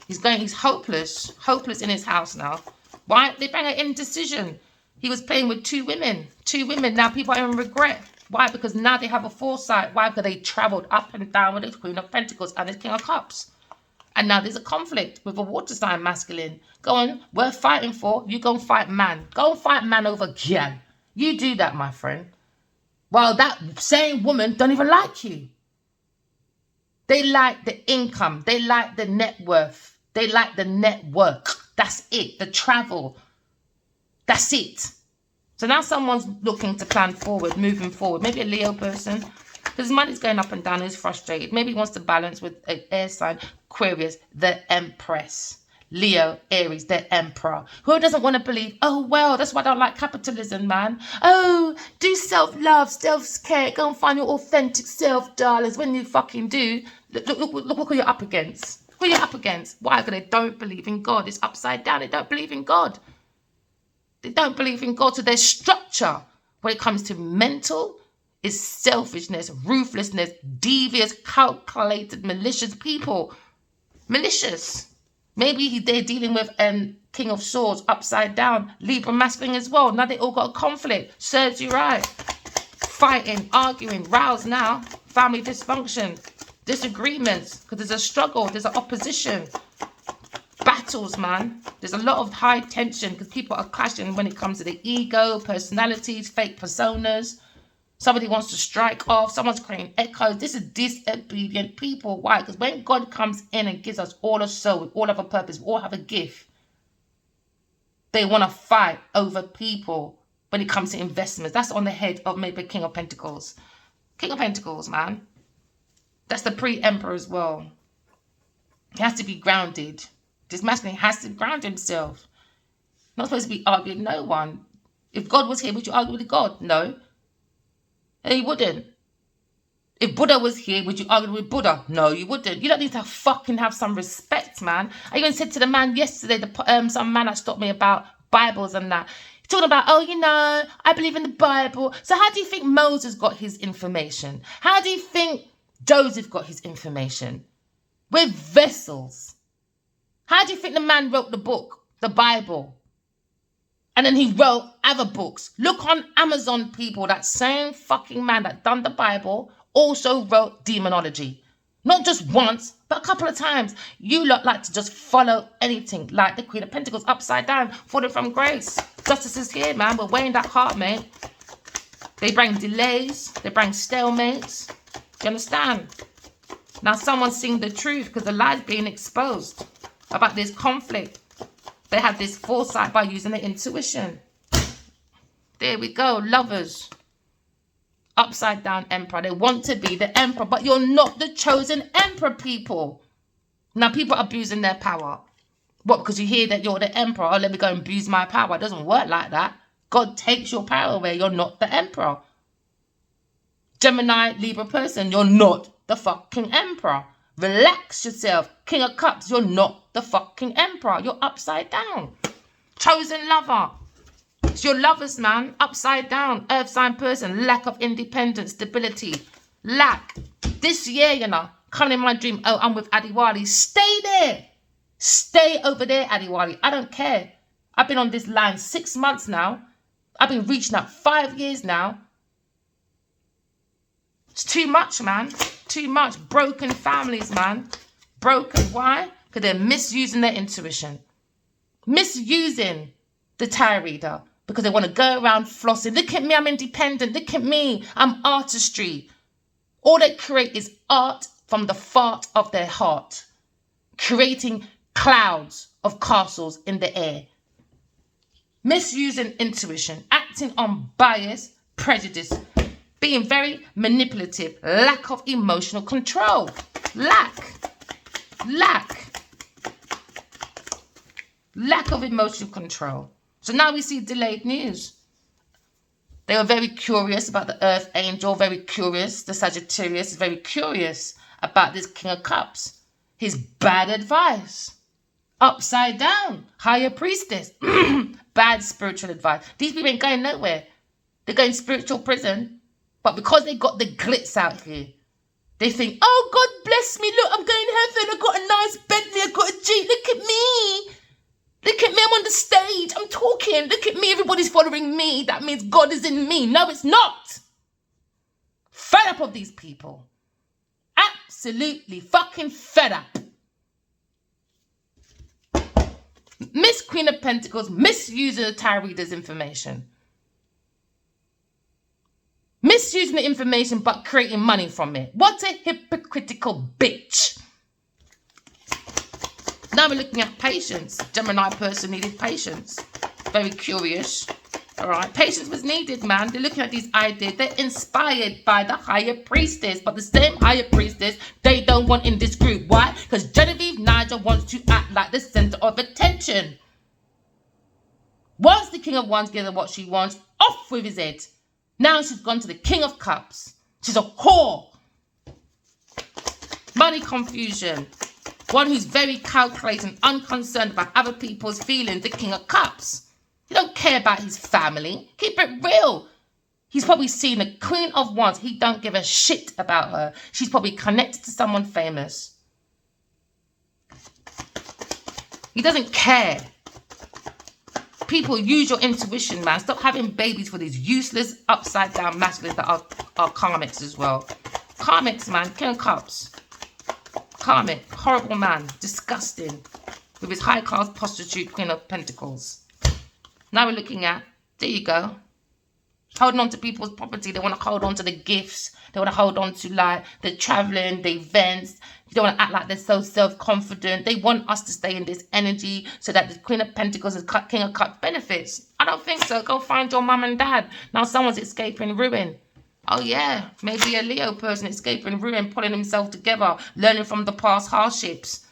He's hopeless. Hopeless in his house now. Why? They bring an indecision. He was playing with two women. Two women. Now people are in regret. Why? Because now they have a foresight. Why? Because they travelled up and down with the Queen of Pentacles and the King of Cups. And now there's a conflict with a water sign masculine. Go on, we're fighting for. You go and fight man. Go and fight man over Gian. You do that, my friend. Well, that same woman don't even like you. They like the income. They like the net worth. They like the network. That's it. The travel. That's it. So now someone's looking to plan forward, moving forward. Maybe a Leo person. Because money's going up and down. He's frustrated. Maybe he wants to balance with an air sign. Aquarius, the Empress. Leo, Aries, the Emperor. Who doesn't want to believe, oh, well, that's why I don't like capitalism, man. Oh, do self-love, self-care. Go and find your authentic self, darlings. When you fucking do, look who you're up against. Who you're up against. Why? Because they don't believe in God. It's upside down. They don't believe in God. They don't believe in God. So their structure, when it comes to mental, is selfishness, ruthlessness, devious, calculated, malicious people. Malicious. Maybe they're dealing with King of Swords upside down. Libra masculine as well. Now they all got a conflict. Serves you right. Fighting, arguing, roused now. Family dysfunction. Disagreements. Because there's a struggle. There's an opposition. Battles, man. There's a lot of high tension because people are clashing when it comes to the ego, personalities, fake personas. Somebody wants to strike off. Someone's creating echoes. This is disobedient people. Why? Because when God comes in and gives us all a soul, we all have a purpose, we all have a gift. They want to fight over people when it comes to investments. That's on the head of maybe King of Pentacles. King of Pentacles, man. That's the pre-emperor as well. He has to be grounded. This masculine has to ground himself. Not supposed to be arguing with no one. If God was here, would you argue with God? No. And you wouldn't. If Buddha was here, would you argue with Buddha? No, you wouldn't. You don't need to fucking have some respect, man. I even said to the man yesterday, some man that stopped me about Bibles and that. He's talking about, oh, you know, I believe in the Bible. So how do you think Moses got his information? How do you think Joseph got his information? We're vessels. How do you think the man wrote the book, the Bible? And then he wrote other books. Look on Amazon, people. That same fucking man that done the Bible also wrote demonology. Not just once, but a couple of times. You lot like to just follow anything. Like the Queen of Pentacles upside down, falling from grace. Justice is here, man. We're weighing that heart, mate. They bring delays. They bring stalemates. Do you understand? Now someone's seeing the truth because the lie's being exposed about this conflict. They had this foresight by using their intuition. There we go, lovers. Upside down emperor. They want to be the emperor, but you're not the chosen emperor, people. Now people are abusing their power. What, because you hear that you're the emperor? Oh, let me go and abuse my power. It doesn't work like that. God takes your power away. You're not the emperor. Gemini, Libra person, you're not the fucking emperor. Relax yourself. King of Cups, you're not the fucking emperor. You're upside down. Chosen lover. It's your lovers, man. Upside down. Earth sign person. Lack of independence, stability. Lack. This year, you know, coming in my dream. Oh, I'm with Adiwali. Stay there. Stay over there, Adiwali. I don't care. I've been on this line 6 months now. I've been reaching out 5 years now. It's too much, man. Too much. Broken families, man. Broken. Why? Because they're misusing their intuition. Misusing the tarot reader. Because they want to go around flossing. Look at me, I'm independent. Look at me, I'm artistry. All they create is art from the fart of their heart. Creating clouds of castles in the air. Misusing intuition. Acting on bias, prejudice. Being very manipulative. Lack of emotional control. Lack of emotional control. So now we see delayed news. They were very curious about the Earth Angel, very curious. The Sagittarius is very curious about this King of Cups. His bad advice. Upside down. Higher Priestess. Bad spiritual advice. These people ain't going nowhere. They're going spiritual prison. But because they got the glitz out here, they think, oh, God bless me. Look, I'm going to heaven. I got a nice Bentley. I got a Jeep. Look at me. Look at me. I'm on the stage. I'm talking. Look at me. Everybody's following me. That means God is in me. No, it's not. Fed up of these people. Absolutely fucking fed up. Miss Queen of Pentacles misusing the tarot reader's information. Misusing the information but creating money from it. What a hypocritical bitch. Now we're looking at patience. Gemini person needed patience. Very curious. All right. Patience was needed, man. They're looking at these ideas. They're inspired by the higher priestess. But the same higher priestess they don't want in this group. Why? Because Genevieve Nigel wants to act like the center of attention. Once the King of Wands gives her what she wants, off with his head. Now she's gone to the King of Cups. She's a whore. Money confusion. One who's very calculating, unconcerned about other people's feelings. The King of Cups. He don't care about his family. Keep it real. He's probably seen the Queen of Wands. He don't give a shit about her. She's probably connected to someone famous. He doesn't care. People, use your intuition, man. Stop having babies for these useless, upside-down masculines that are karmics as well. Karmics, man. King of Cups. Karmic. Horrible man. Disgusting. With his high-class prostitute, Queen of Pentacles. Now we're looking at, there you go. Holding on to people's property. They want to hold on to the gifts. They want to hold on to, like, the traveling, the events. They don't want to act like they're so self-confident. They want us to stay in this energy so that the Queen of Pentacles and King of Cups benefits. I don't think so. Go find your mum and dad. Now someone's escaping ruin. Oh, yeah. Maybe a Leo person escaping ruin, pulling himself together, learning from the past hardships.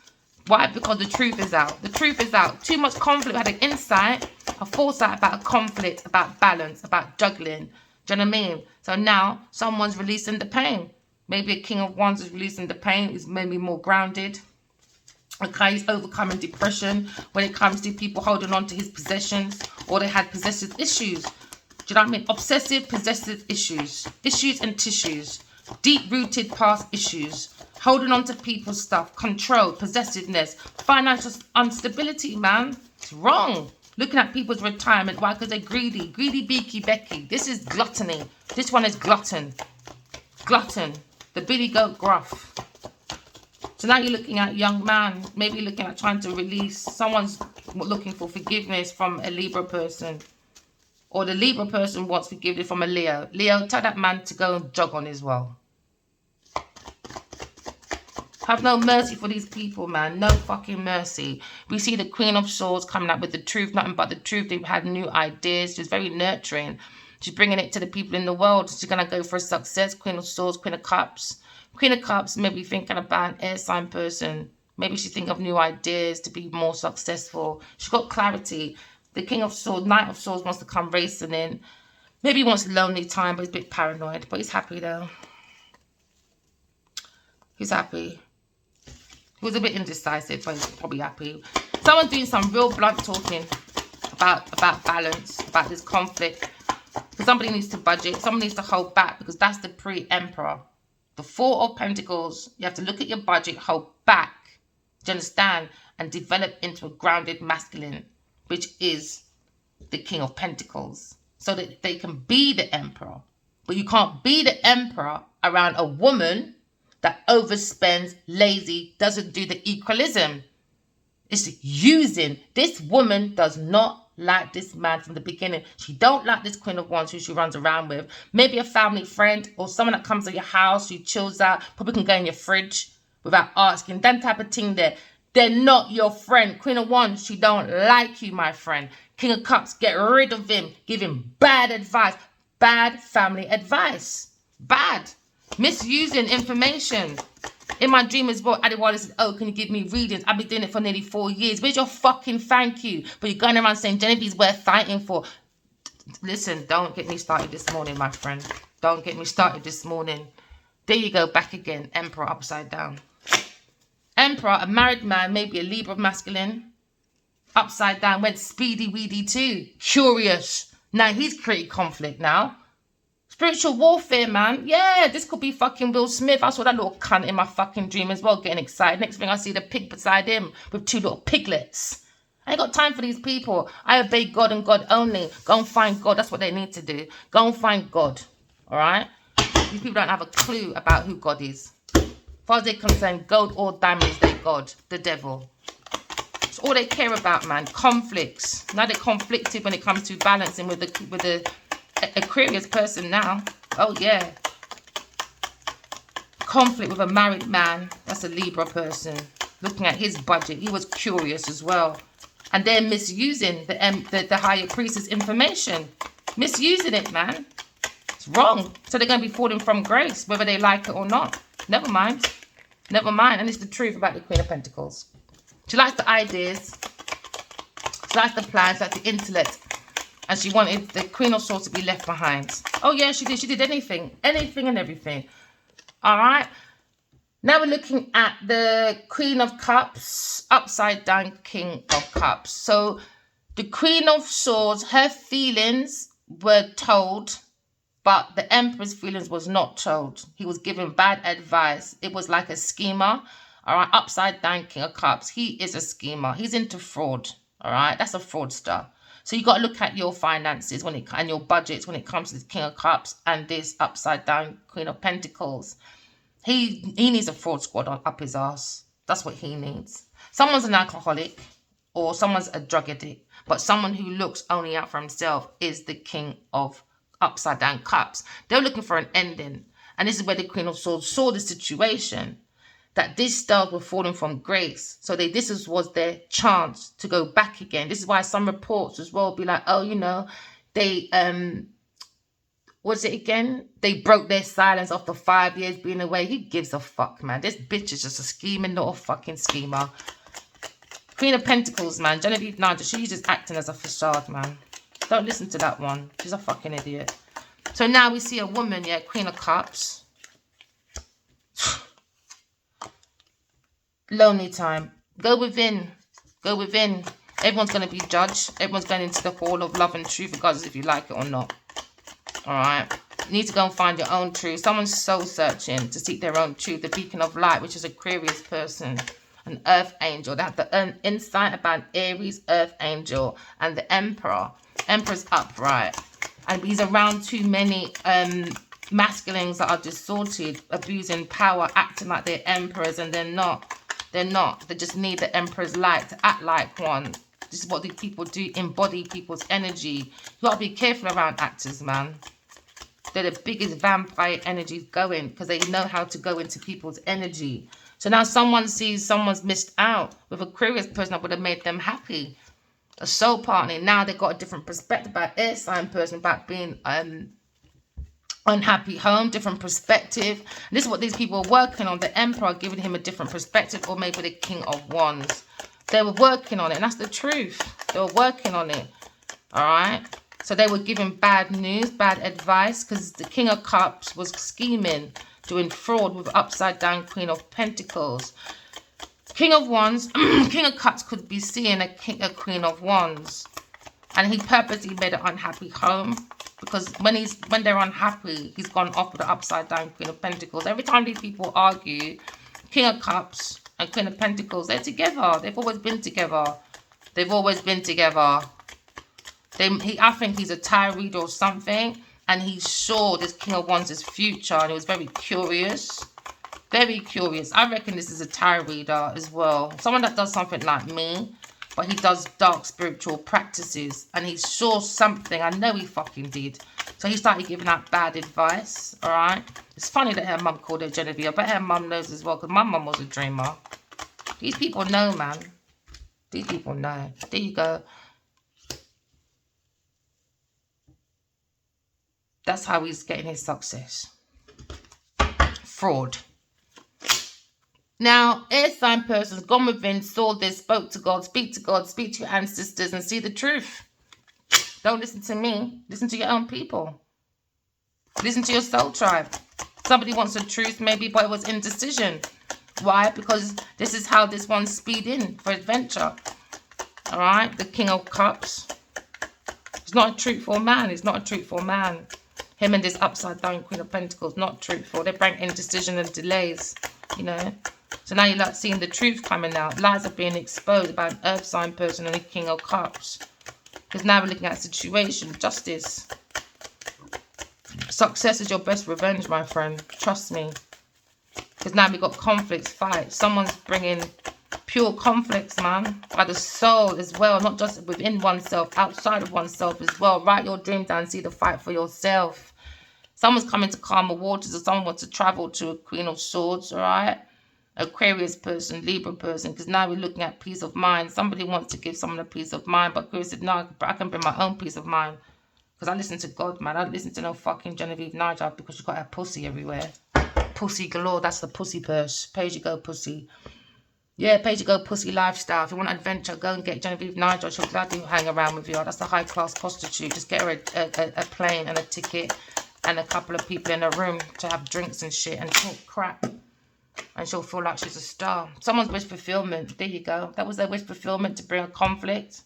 Why? Because the truth is out. The truth is out. Too much conflict. We had an insight, a foresight about a conflict, about balance, about juggling. Do you know what I mean? So now someone's releasing the pain. Maybe a King of Wands is releasing the pain. Is maybe more grounded. Okay, he's overcoming depression when it comes to people holding on to his possessions or they had possessive issues. Do you know what I mean? Obsessive, possessive issues. Issues and tissues. Deep-rooted past issues. Holding on to people's stuff. Control, possessiveness. Financial instability, man. It's wrong. Looking at people's retirement. Why? Because they're greedy. Greedy, beaky, Becky. This is gluttony. This one is glutton. Glutton. The billy goat gruff. So now you're looking at young man. Maybe you're looking at trying to release. Someone's looking for forgiveness from a Libra person. Or the Libra person wants forgiveness from a Leo. Leo, tell that man to go and jog on his well. Have no mercy for these people, man. No fucking mercy. We see the Queen of Swords coming up with the truth, nothing but the truth. They've had new ideas. She's very nurturing. She's bringing it to the people in the world. She's going to go for success. Queen of Swords, Queen of Cups. Queen of Cups, maybe thinking about an air sign person. Maybe she's thinking of new ideas to be more successful. She's got clarity. The King of Swords, Knight of Swords wants to come racing in. Maybe he wants lonely time, but he's a bit paranoid. But he's happy though. He's happy. He was a bit indecisive, but he's probably happy. Someone's doing some real blunt talking about balance, about this conflict. Somebody needs to budget. Somebody needs to hold back, because that's the pre-emperor. The Four of Pentacles. You have to look at your budget, hold back. Do you understand? And develop into a grounded masculine, which is the King of Pentacles, so that they can be the emperor. But you can't be the emperor around a woman that overspends, lazy, doesn't do the equalism. It's using. This woman does not like this man from the beginning. She don't like this Queen of Wands who she runs around with. Maybe a family friend or someone that comes to your house, who chills out, probably can go in your fridge without asking. Them type of thing there. They're not your friend. Queen of Wands, she don't like you, my friend. King of Cups, get rid of him. Give him bad advice. Bad family advice. Bad. Misusing information. In my dream as well, Adewale said, oh, can you give me readings? I've been doing it for nearly 4 years. Where's your fucking thank you? But you're going around saying Genevieve's worth fighting for. Listen, don't get me started this morning, my friend. Don't get me started this morning. There you go, back again. Emperor upside down. Emperor, a married man, maybe a Libra masculine. Upside down, went speedy weedy too. Curious. Now he's created conflict now. Spiritual warfare, man. Yeah, this could be fucking Will Smith. I saw that little cunt in my fucking dream as well, getting excited. Next thing I see the pig beside him with 2 little piglets. I ain't got time for these people. I obey God and God only. Go and find God. That's what they need to do. Go and find God. All right? These people don't have a clue about who God is. As far as they're concerned, gold or diamonds, they're God, the devil. It's all they care about, man. Conflicts. Now they're conflicted when it comes to balancing with the Aquarius person now. Oh yeah. Conflict with a married man. That's a Libra person. Looking at his budget. He was curious as well. And they're misusing the higher priestess information. Misusing it, man. It's wrong. So they're going to be falling from grace, whether they like it or not. Never mind. Never mind. And it's the truth about the Queen of Pentacles. She likes the ideas. She likes the plans. She likes the intellect. And she wanted the Queen of Swords to be left behind. Oh, yeah, she did. She did anything. Anything and everything. All right. Now we're looking at the Queen of Cups. Upside down King of Cups. So the Queen of Swords, her feelings were told, but the Emperor's feelings was not told. He was given bad advice. It was like a schemer. All right. Upside down King of Cups. He is a schemer. He's into fraud. All right. That's a fraudster. So you got to look at your finances and your budgets when it comes to the King of Cups and this upside down Queen of Pentacles. He needs a fraud squad up his ass. That's what he needs. Someone's an alcoholic or someone's a drug addict, but someone who looks only out for himself is the King of upside down Cups. They're looking for an ending. And this is where the Queen of Swords saw the situation, that these stars were falling from grace. So this was their chance to go back again. This is why some reports as well be like, oh, you know, they, what's it again? They broke their silence after 5 years being away. Who gives a fuck, man? This bitch is just a scheming little fucking schemer. Queen of Pentacles, man. Genevieve Nigel, she's just acting as a facade, man. Don't listen to that one. She's a fucking idiot. So now we see a woman, yeah, Queen of Cups. Lonely time. Go within. Go within. Everyone's going to be judged. Everyone's going into the hall of love and truth, regardless if you like it or not. Alright. You need to go and find your own truth. Someone's soul searching to seek their own truth. The beacon of light, which is Aquarius person. An earth angel. They have the insight about Aries earth angel. And the emperor. Emperor's upright. And he's around too many masculines that are distorted, abusing power, acting like they're emperors, and they're not. They're not. They just need the Emperor's light to act like one. This is what these people do, embody people's energy. You got to be careful around actors, man. They're the biggest vampire energies going because they know how to go into people's energy. So now someone sees someone's missed out with a Aquarius person that would have made them happy. A soul partner. Now they've got a different perspective about air sign person, about being unhappy home, different perspective. And this is what these people are working on. The Emperor giving him a different perspective, or maybe the King of Wands. They were working on it, and that's the truth. They were working on it. All right. So they were giving bad news, bad advice, because the King of Cups was scheming, doing fraud with upside down Queen of Pentacles. King of Wands, King of Cups could be seeing a Queen of Wands, and he purposely made an unhappy home, because when they're unhappy, he's gone off with the upside down Queen of Pentacles. Every time these people argue, King of Cups and Queen of Pentacles, they're together. They've always been together. They've always been together. I think he's a tarot reader or something, and he's sure this King of Wands' future, and he was very curious. Very curious. I reckon this is a tarot reader as well. Someone that does something like me, but he does dark spiritual practices, and he's sure something. I know he fucking did. So he started giving out bad advice, all right? It's funny that her mum called her Genevieve. I bet her mum knows as well, because my mum was a dreamer. These people know, man. These people know. There you go. That's how he's getting his success. Fraud. Now, air sign person's gone within, saw this, spoke to God, speak to your ancestors, and see the truth. Don't listen to me. Listen to your own people. Listen to your soul tribe. Somebody wants the truth, maybe, but it was indecision. Why? Because this is how this one's speed in for adventure. All right? The King of Cups. He's not a truthful man. He's not a truthful man. Him and this upside down Queen of Pentacles, not truthful. They bring indecision and delays, you know. So now you're like seeing the truth coming out. Lies are being exposed about an earth sign person and the King of Cups. Because now we're looking at a situation. Justice. Success is your best revenge, my friend. Trust me. Because now we've got conflicts, fights. Someone's bringing pure conflicts, man. By the soul as well. Not just within oneself, outside of oneself as well. Write your dream down. See the fight for yourself. Someone's coming to calmer waters, or someone wants to travel to a Queen of Swords, all right? Aquarius person, Libra person, because now we're looking at peace of mind. Somebody wants to give someone a peace of mind, but Aquarius said, no, I can bring my own peace of mind. Because I listen to God, man. I don't listen to no fucking Genevieve Nigel, because you got her pussy everywhere. Pussy galore, that's the pussy purse. Pay as you go, pussy. Yeah, pay as you go, pussy lifestyle. If you want adventure, go and get Genevieve Nigel. She'll gladly hang around with you. That's the high-class prostitute. Just get her a plane and a ticket and a couple of people in a room to have drinks and shit and talk crap. And she'll feel like she's a star. Someone's wish fulfillment. There you go. That was their wish fulfillment, to bring a conflict.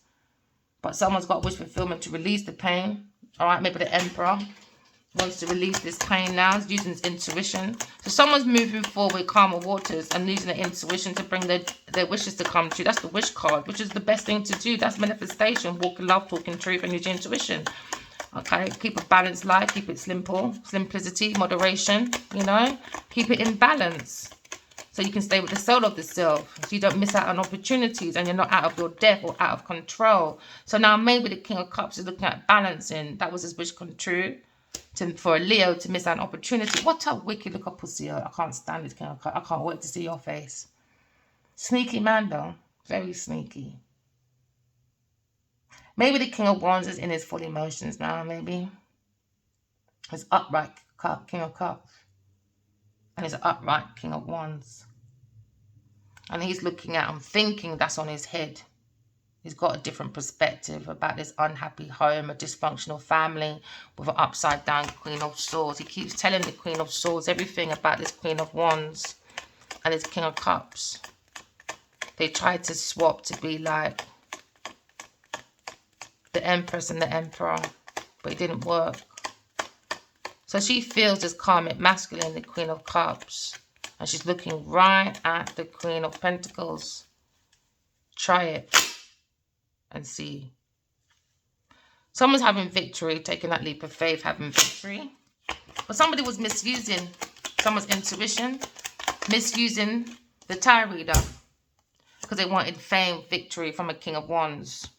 But someone's got wish fulfillment to release the pain. All right, maybe the Emperor wants to release this pain now. He's using his intuition. So someone's moving forward with calmer waters and using their intuition to bring their wishes to come true. That's the wish card, which is the best thing to do. That's manifestation. Walking love, talking truth, and use your intuition. Okay, keep a balanced life. Keep it simple. Simplicity, moderation, you know. Keep it in balance. So you can stay with the soul of the self. So you don't miss out on opportunities and you're not out of your depth or out of control. So now maybe the King of Cups is looking at balancing. That was his wish come true. For a Leo to miss out on opportunity. What a wicked look of pussy. I can't stand this King of Cups. I can't wait to see your face. Sneaky man though. Very sneaky. Maybe the King of Wands is in his full emotions now, maybe. His upright King of Cups. And he's an upright King of Wands. And he's looking at him, thinking that's on his head. He's got a different perspective about this unhappy home, a dysfunctional family with an upside down Queen of Swords. He keeps telling the Queen of Swords everything about this Queen of Wands and this King of Cups. They tried to swap to be like the Empress and the Emperor, but it didn't work. So she feels this karmic masculine, the Queen of Cups, and she's looking right at the Queen of Pentacles. Try it and see. Someone's having victory, taking that leap of faith, having victory. But somebody was misusing someone's intuition, misusing the tarot reader, because they wanted fame, victory from a King of Wands.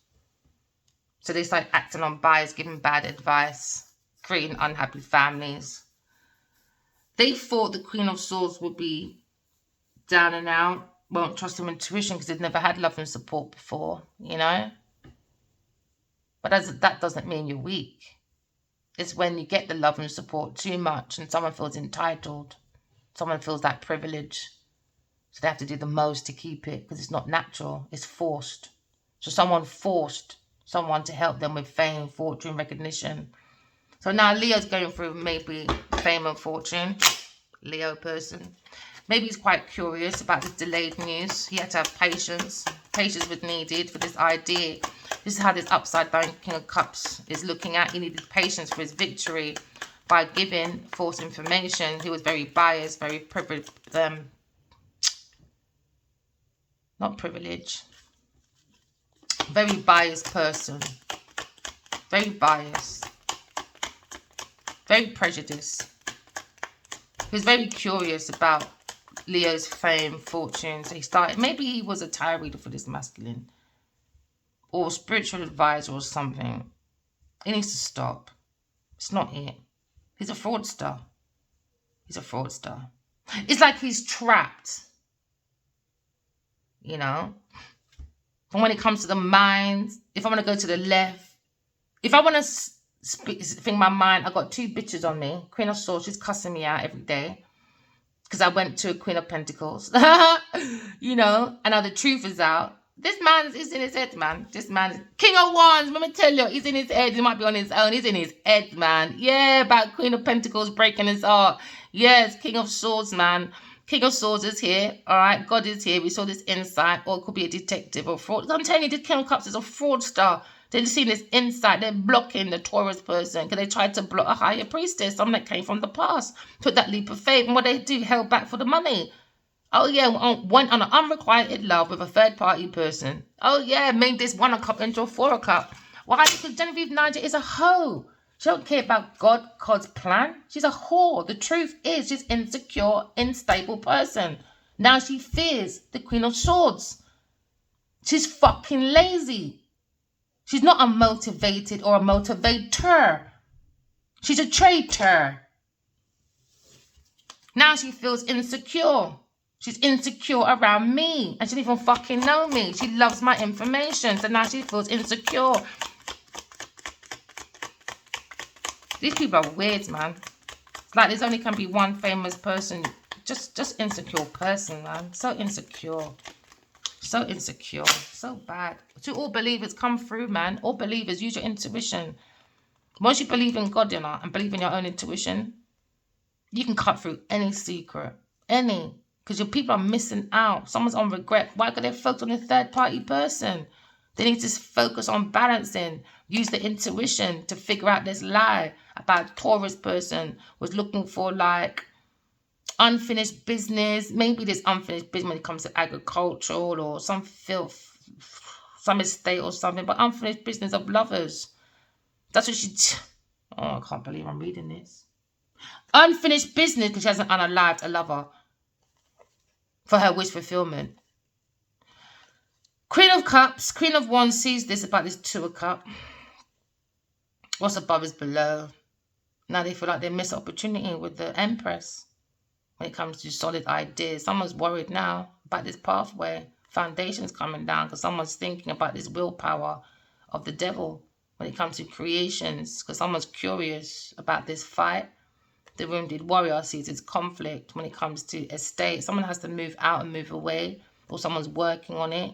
So they started acting on bias, giving bad advice, creating unhappy families. They thought the Queen of Swords would be down and out, won't trust her intuition because they've never had love and support before, you know. But that doesn't mean you're weak. It's when you get the love and support too much and someone feels entitled. Someone feels that privilege. So they have to do the most to keep it because it's not natural. It's forced. So someone forced someone to help them with fame, fortune, recognition. So now Leo's going through maybe fame and fortune. Leo person. Maybe he's quite curious about this delayed news. He had to have patience. Patience was needed for this idea. This is how this upside down King of Cups is looking at. He needed patience for his victory by giving false information. He was very biased, very privileged. Not privileged. Very biased person. Very biased. Very prejudiced. He was very curious about Leo's fame, fortune. So he started, maybe he was a tarot reader for this masculine. Or spiritual advisor or something. He needs to stop. It's not it. He's a fraudster. He's a fraudster. It's like he's trapped. You know? And when it comes to the mind, if I want to go to the left, if I want to think my mind, I got two bitches on me. Queen of Swords, she's cussing me out every day. Because I went to a Queen of Pentacles. You know? And now the truth is out. This man is in his head, man. This man is King of Wands. Let me tell you, he's in his head. He might be on his own. He's in his head, man. Yeah, about Queen of Pentacles breaking his heart. Yes, King of Swords, man. King of Swords is here. All right, God is here. We saw this insight. Or it could be a detective or fraud. I'm telling you, this King of Cups is a fraudster. They're seeing this insight. They're blocking the Taurus person because they tried to block a higher priestess, someone that came from the past. Took that leap of faith. And what they do, held back for the money. Oh, yeah, went on an unrequited love with a third-party person. Oh, yeah, made this 1 cup into a 4 cup. Why? Because Genevieve Nigel is a hoe. She don't care about God's plan. She's a whore. The truth is she's insecure, unstable person. Now she fears the Queen of Swords. She's fucking lazy. She's not unmotivated or a motivator. She's a traitor. Now she feels insecure. She's insecure around me. And she doesn't even fucking know me. She loves my information. So now she feels insecure. These people are weird, man. It's like there's only can be one famous person. Just insecure person, man. So insecure. So insecure. So bad. To all believers, come through, man. All believers, use your intuition. Once you believe in God, you know, and believe in your own intuition, you can cut through any secret. Any. Because your people are missing out. Someone's on regret. Why could they focus on a third-party person? They need to focus on balancing. Use the intuition to figure out this lie about a Taurus person was looking for, like, unfinished business. Maybe there's unfinished business when it comes to agricultural or some filth, some estate or something. But unfinished business of lovers. That's what she... Oh, I can't believe I'm reading this. Unfinished business because she hasn't unalived a lover for her wish fulfillment. Queen of Cups, Queen of Wands sees this about this 2 of Cups. What's above is below. Now they feel like they miss opportunity with the Empress when it comes to solid ideas. Someone's worried now about this pathway. Foundation's coming down because someone's thinking about this willpower of the devil when it comes to creations because someone's curious about this fight. The wounded warrior sees its conflict when it comes to estate. Someone has to move out and move away, or someone's working on it.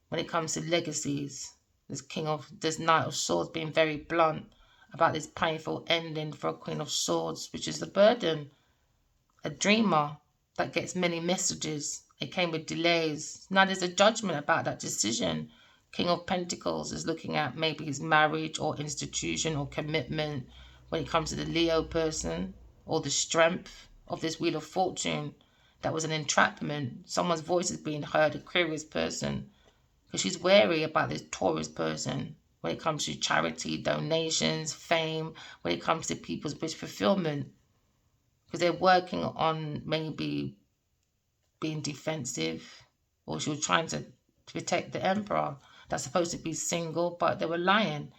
When it comes to legacies, this Knight of Swords being very blunt about this painful ending for a Queen of Swords, which is the burden. A dreamer that gets many messages. It came with delays. Now there's a judgment about that decision. King of Pentacles is looking at maybe his marriage or institution or commitment when it comes to the Leo person. Or the strength of this Wheel of Fortune that was an entrapment. Someone's voice is being heard, a curious person. Because she's wary about this Taurus person when it comes to charity, donations, fame, when it comes to people's wish fulfillment. Because they're working on maybe being defensive. Or she was trying to protect the Emperor that's supposed to be single, but they were lying.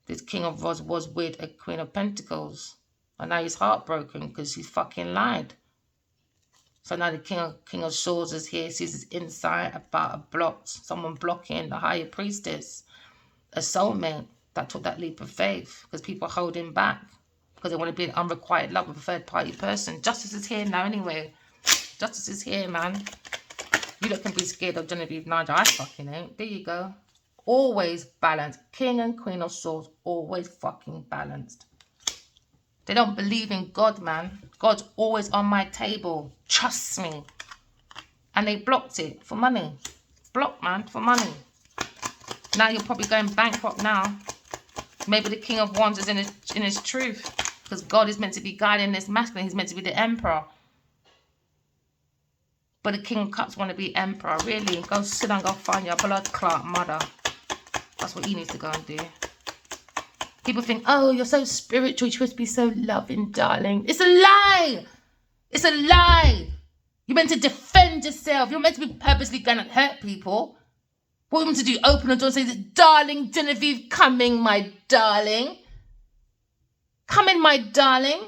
This King of Rods was with a Queen of Pentacles. And now he's heartbroken because he's fucking lied. So now the King of Swords is here, sees his insight about someone blocking the higher priestess, a soulmate. that took that leap of faith, because people are holding back because they want to be in unrequited love with a third-party person. Justice is here now anyway. Justice is here, man. You lot can be scared of Genevieve Nigel. I fucking ain't. There you go. Always balanced. King and Queen of Swords, always fucking balanced. They don't believe in God, man. God's always on my table. Trust me. And they blocked it for money. Blocked, man, for money. Now you're probably going bankrupt now. Maybe the King of Wands is in his truth. Because God is meant to be guiding this masculine. He's meant to be the emperor. But the King of Cups want to be emperor. Really? Go sit down, go find your blood clot mother. That's what he needs to go and do. People think, oh, you're so spiritual. You're supposed to be so loving, darling. It's a lie. It's a lie. You're meant to defend yourself. You're meant to be purposely going to hurt people. What are you meant to do? Open the door and say, darling Genevieve, coming, my darling. Come in, my darling.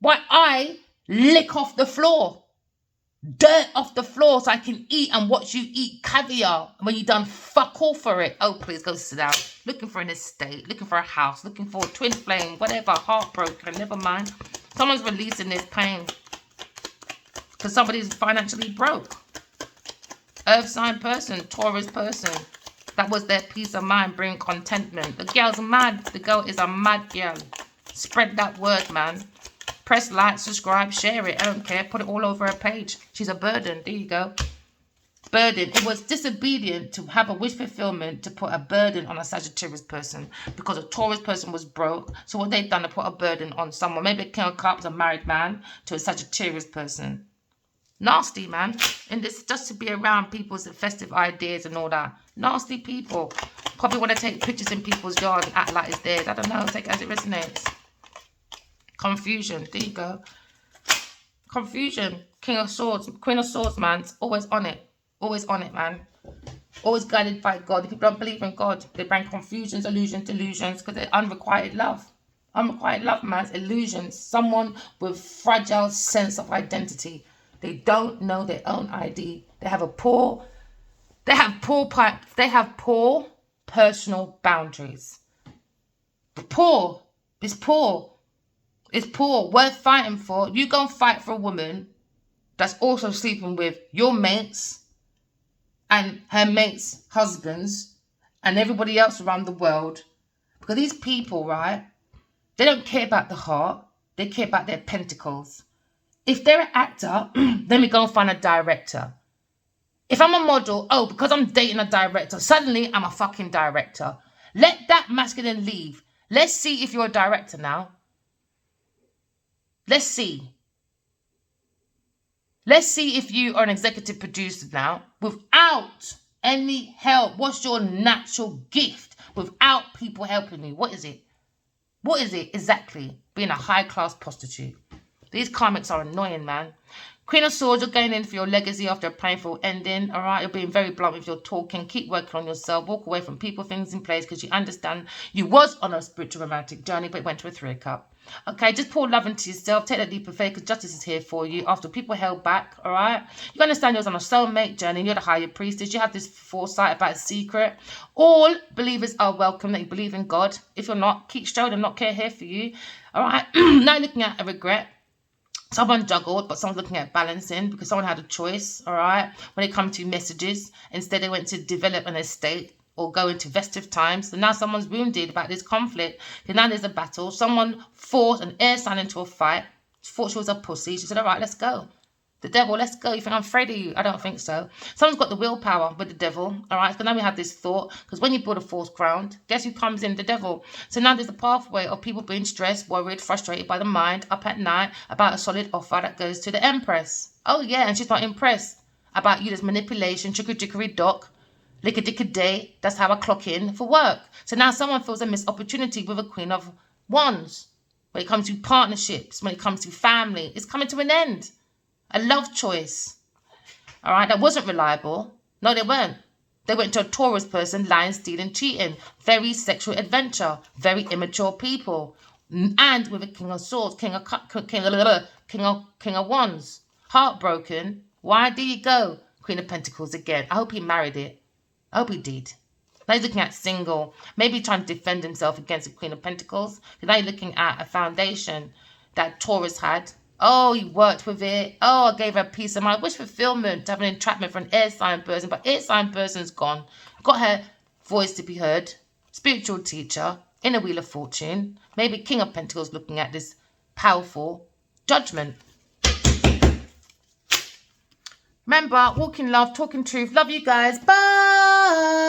Why I lick off the floor. Dirt off the floor so I can eat and watch you eat caviar when you done fuck all for it. Oh, please go sit down. Looking for an estate, looking for a house, looking for a twin flame, whatever, heartbroken, never mind. Someone's releasing this pain because somebody's financially broke. Earth sign person, Taurus person. That was their peace of mind, bring contentment. The girl's mad. The girl is a mad girl. Spread that word, man. Press like, subscribe, share it. I don't care. Put it all over her page. She's a burden. There you go. Burden. It was disobedient to have a wish fulfillment to put a burden on a Sagittarius person because a Taurus person was broke. So what they've done to put a burden on someone. Maybe a King of Cups, a married man, to a Sagittarius person. Nasty, man. And this just to be around people's festive ideas and all that. Nasty people. Probably want to take pictures in people's yard and act like it's theirs. I don't know. Take it as it resonates. Confusion. There you go. Confusion. King of Swords. Queen of Swords, man. It's always on it. Always on it, man. Always guided by God. If people don't believe in God, they bring confusions, illusions, delusions, because they're unrequited love. Unrequited love, man. It's illusions. Someone with fragile sense of identity. They don't know their own ID. They have poor personal boundaries. Poor. It's poor. It's poor, worth fighting for. You go and fight for a woman that's also sleeping with your mates and her mates' husbands and everybody else around the world. Because these people, right, they don't care about the heart. They care about their pentacles. If they're an actor, then we go and find a director. If I'm a model, oh, because I'm dating a director, suddenly I'm a fucking director. Let that masculine leave. Let's see if you're a director now. Let's see. Let's see if you are an executive producer now without any help. What's your natural gift without people helping you? What is it? What is it exactly? Being a high-class prostitute. These karmics are annoying, man. Queen of Swords, you're going in for your legacy after a painful ending, all right? You're being very blunt with your talking. Keep working on yourself. Walk away from people, things in place because you understand you was on a spiritual romantic journey but it went to a 3-cup. Okay, just pour love into yourself. Take that leap of faith because justice is here for you. After people held back, all right? You understand you was on a soulmate journey. You're the higher priestess. You have this foresight about a secret. All believers are welcome that you believe in God. If you're not, keep straight and not care here for you. All right? Now looking at a regret. Someone juggled, but someone's looking at balancing because someone had a choice, all right? When it comes to messages, instead they went to develop an estate or go into festive times. So now someone's wounded about this conflict. Because now there's a battle. Someone forced an air sign into a fight. She thought she was a pussy. She said, all right, let's go. The devil, let's go. You think I'm afraid of you? I don't think so. Someone's got the willpower with the devil, all right? So now we have this thought, because when you build a false ground, guess who comes in? The devil. So now there's a pathway of people being stressed, worried, frustrated by the mind, up at night, about a solid offer that goes to the Empress. Oh, yeah, and she's not impressed about you. There's manipulation, chicory doc, lick-a-dick-a-day. That's how I clock in for work. So now someone feels a missed opportunity with a Queen of Wands. When it comes to partnerships, when it comes to family, it's coming to an end. A love choice, all right, that wasn't reliable. No, they weren't. They went to a Taurus person, lying, stealing, cheating. Very sexual adventure. Very immature people. And with a King of Swords, King of Wands. Heartbroken. Why? There you go. Queen of Pentacles again. I hope he married it. I hope he did. Now you're looking at single, maybe trying to defend himself against the Queen of Pentacles. Now you're looking at a foundation that Taurus had. Oh, he worked with it. Oh, I gave her peace of mind. Wish fulfillment to have an entrapment for an air sign person, but air sign person's gone. Got her voice to be heard. Spiritual teacher in a Wheel of Fortune. Maybe King of Pentacles looking at this powerful judgment. Remember, walk in love, talking truth. Love you guys. Bye.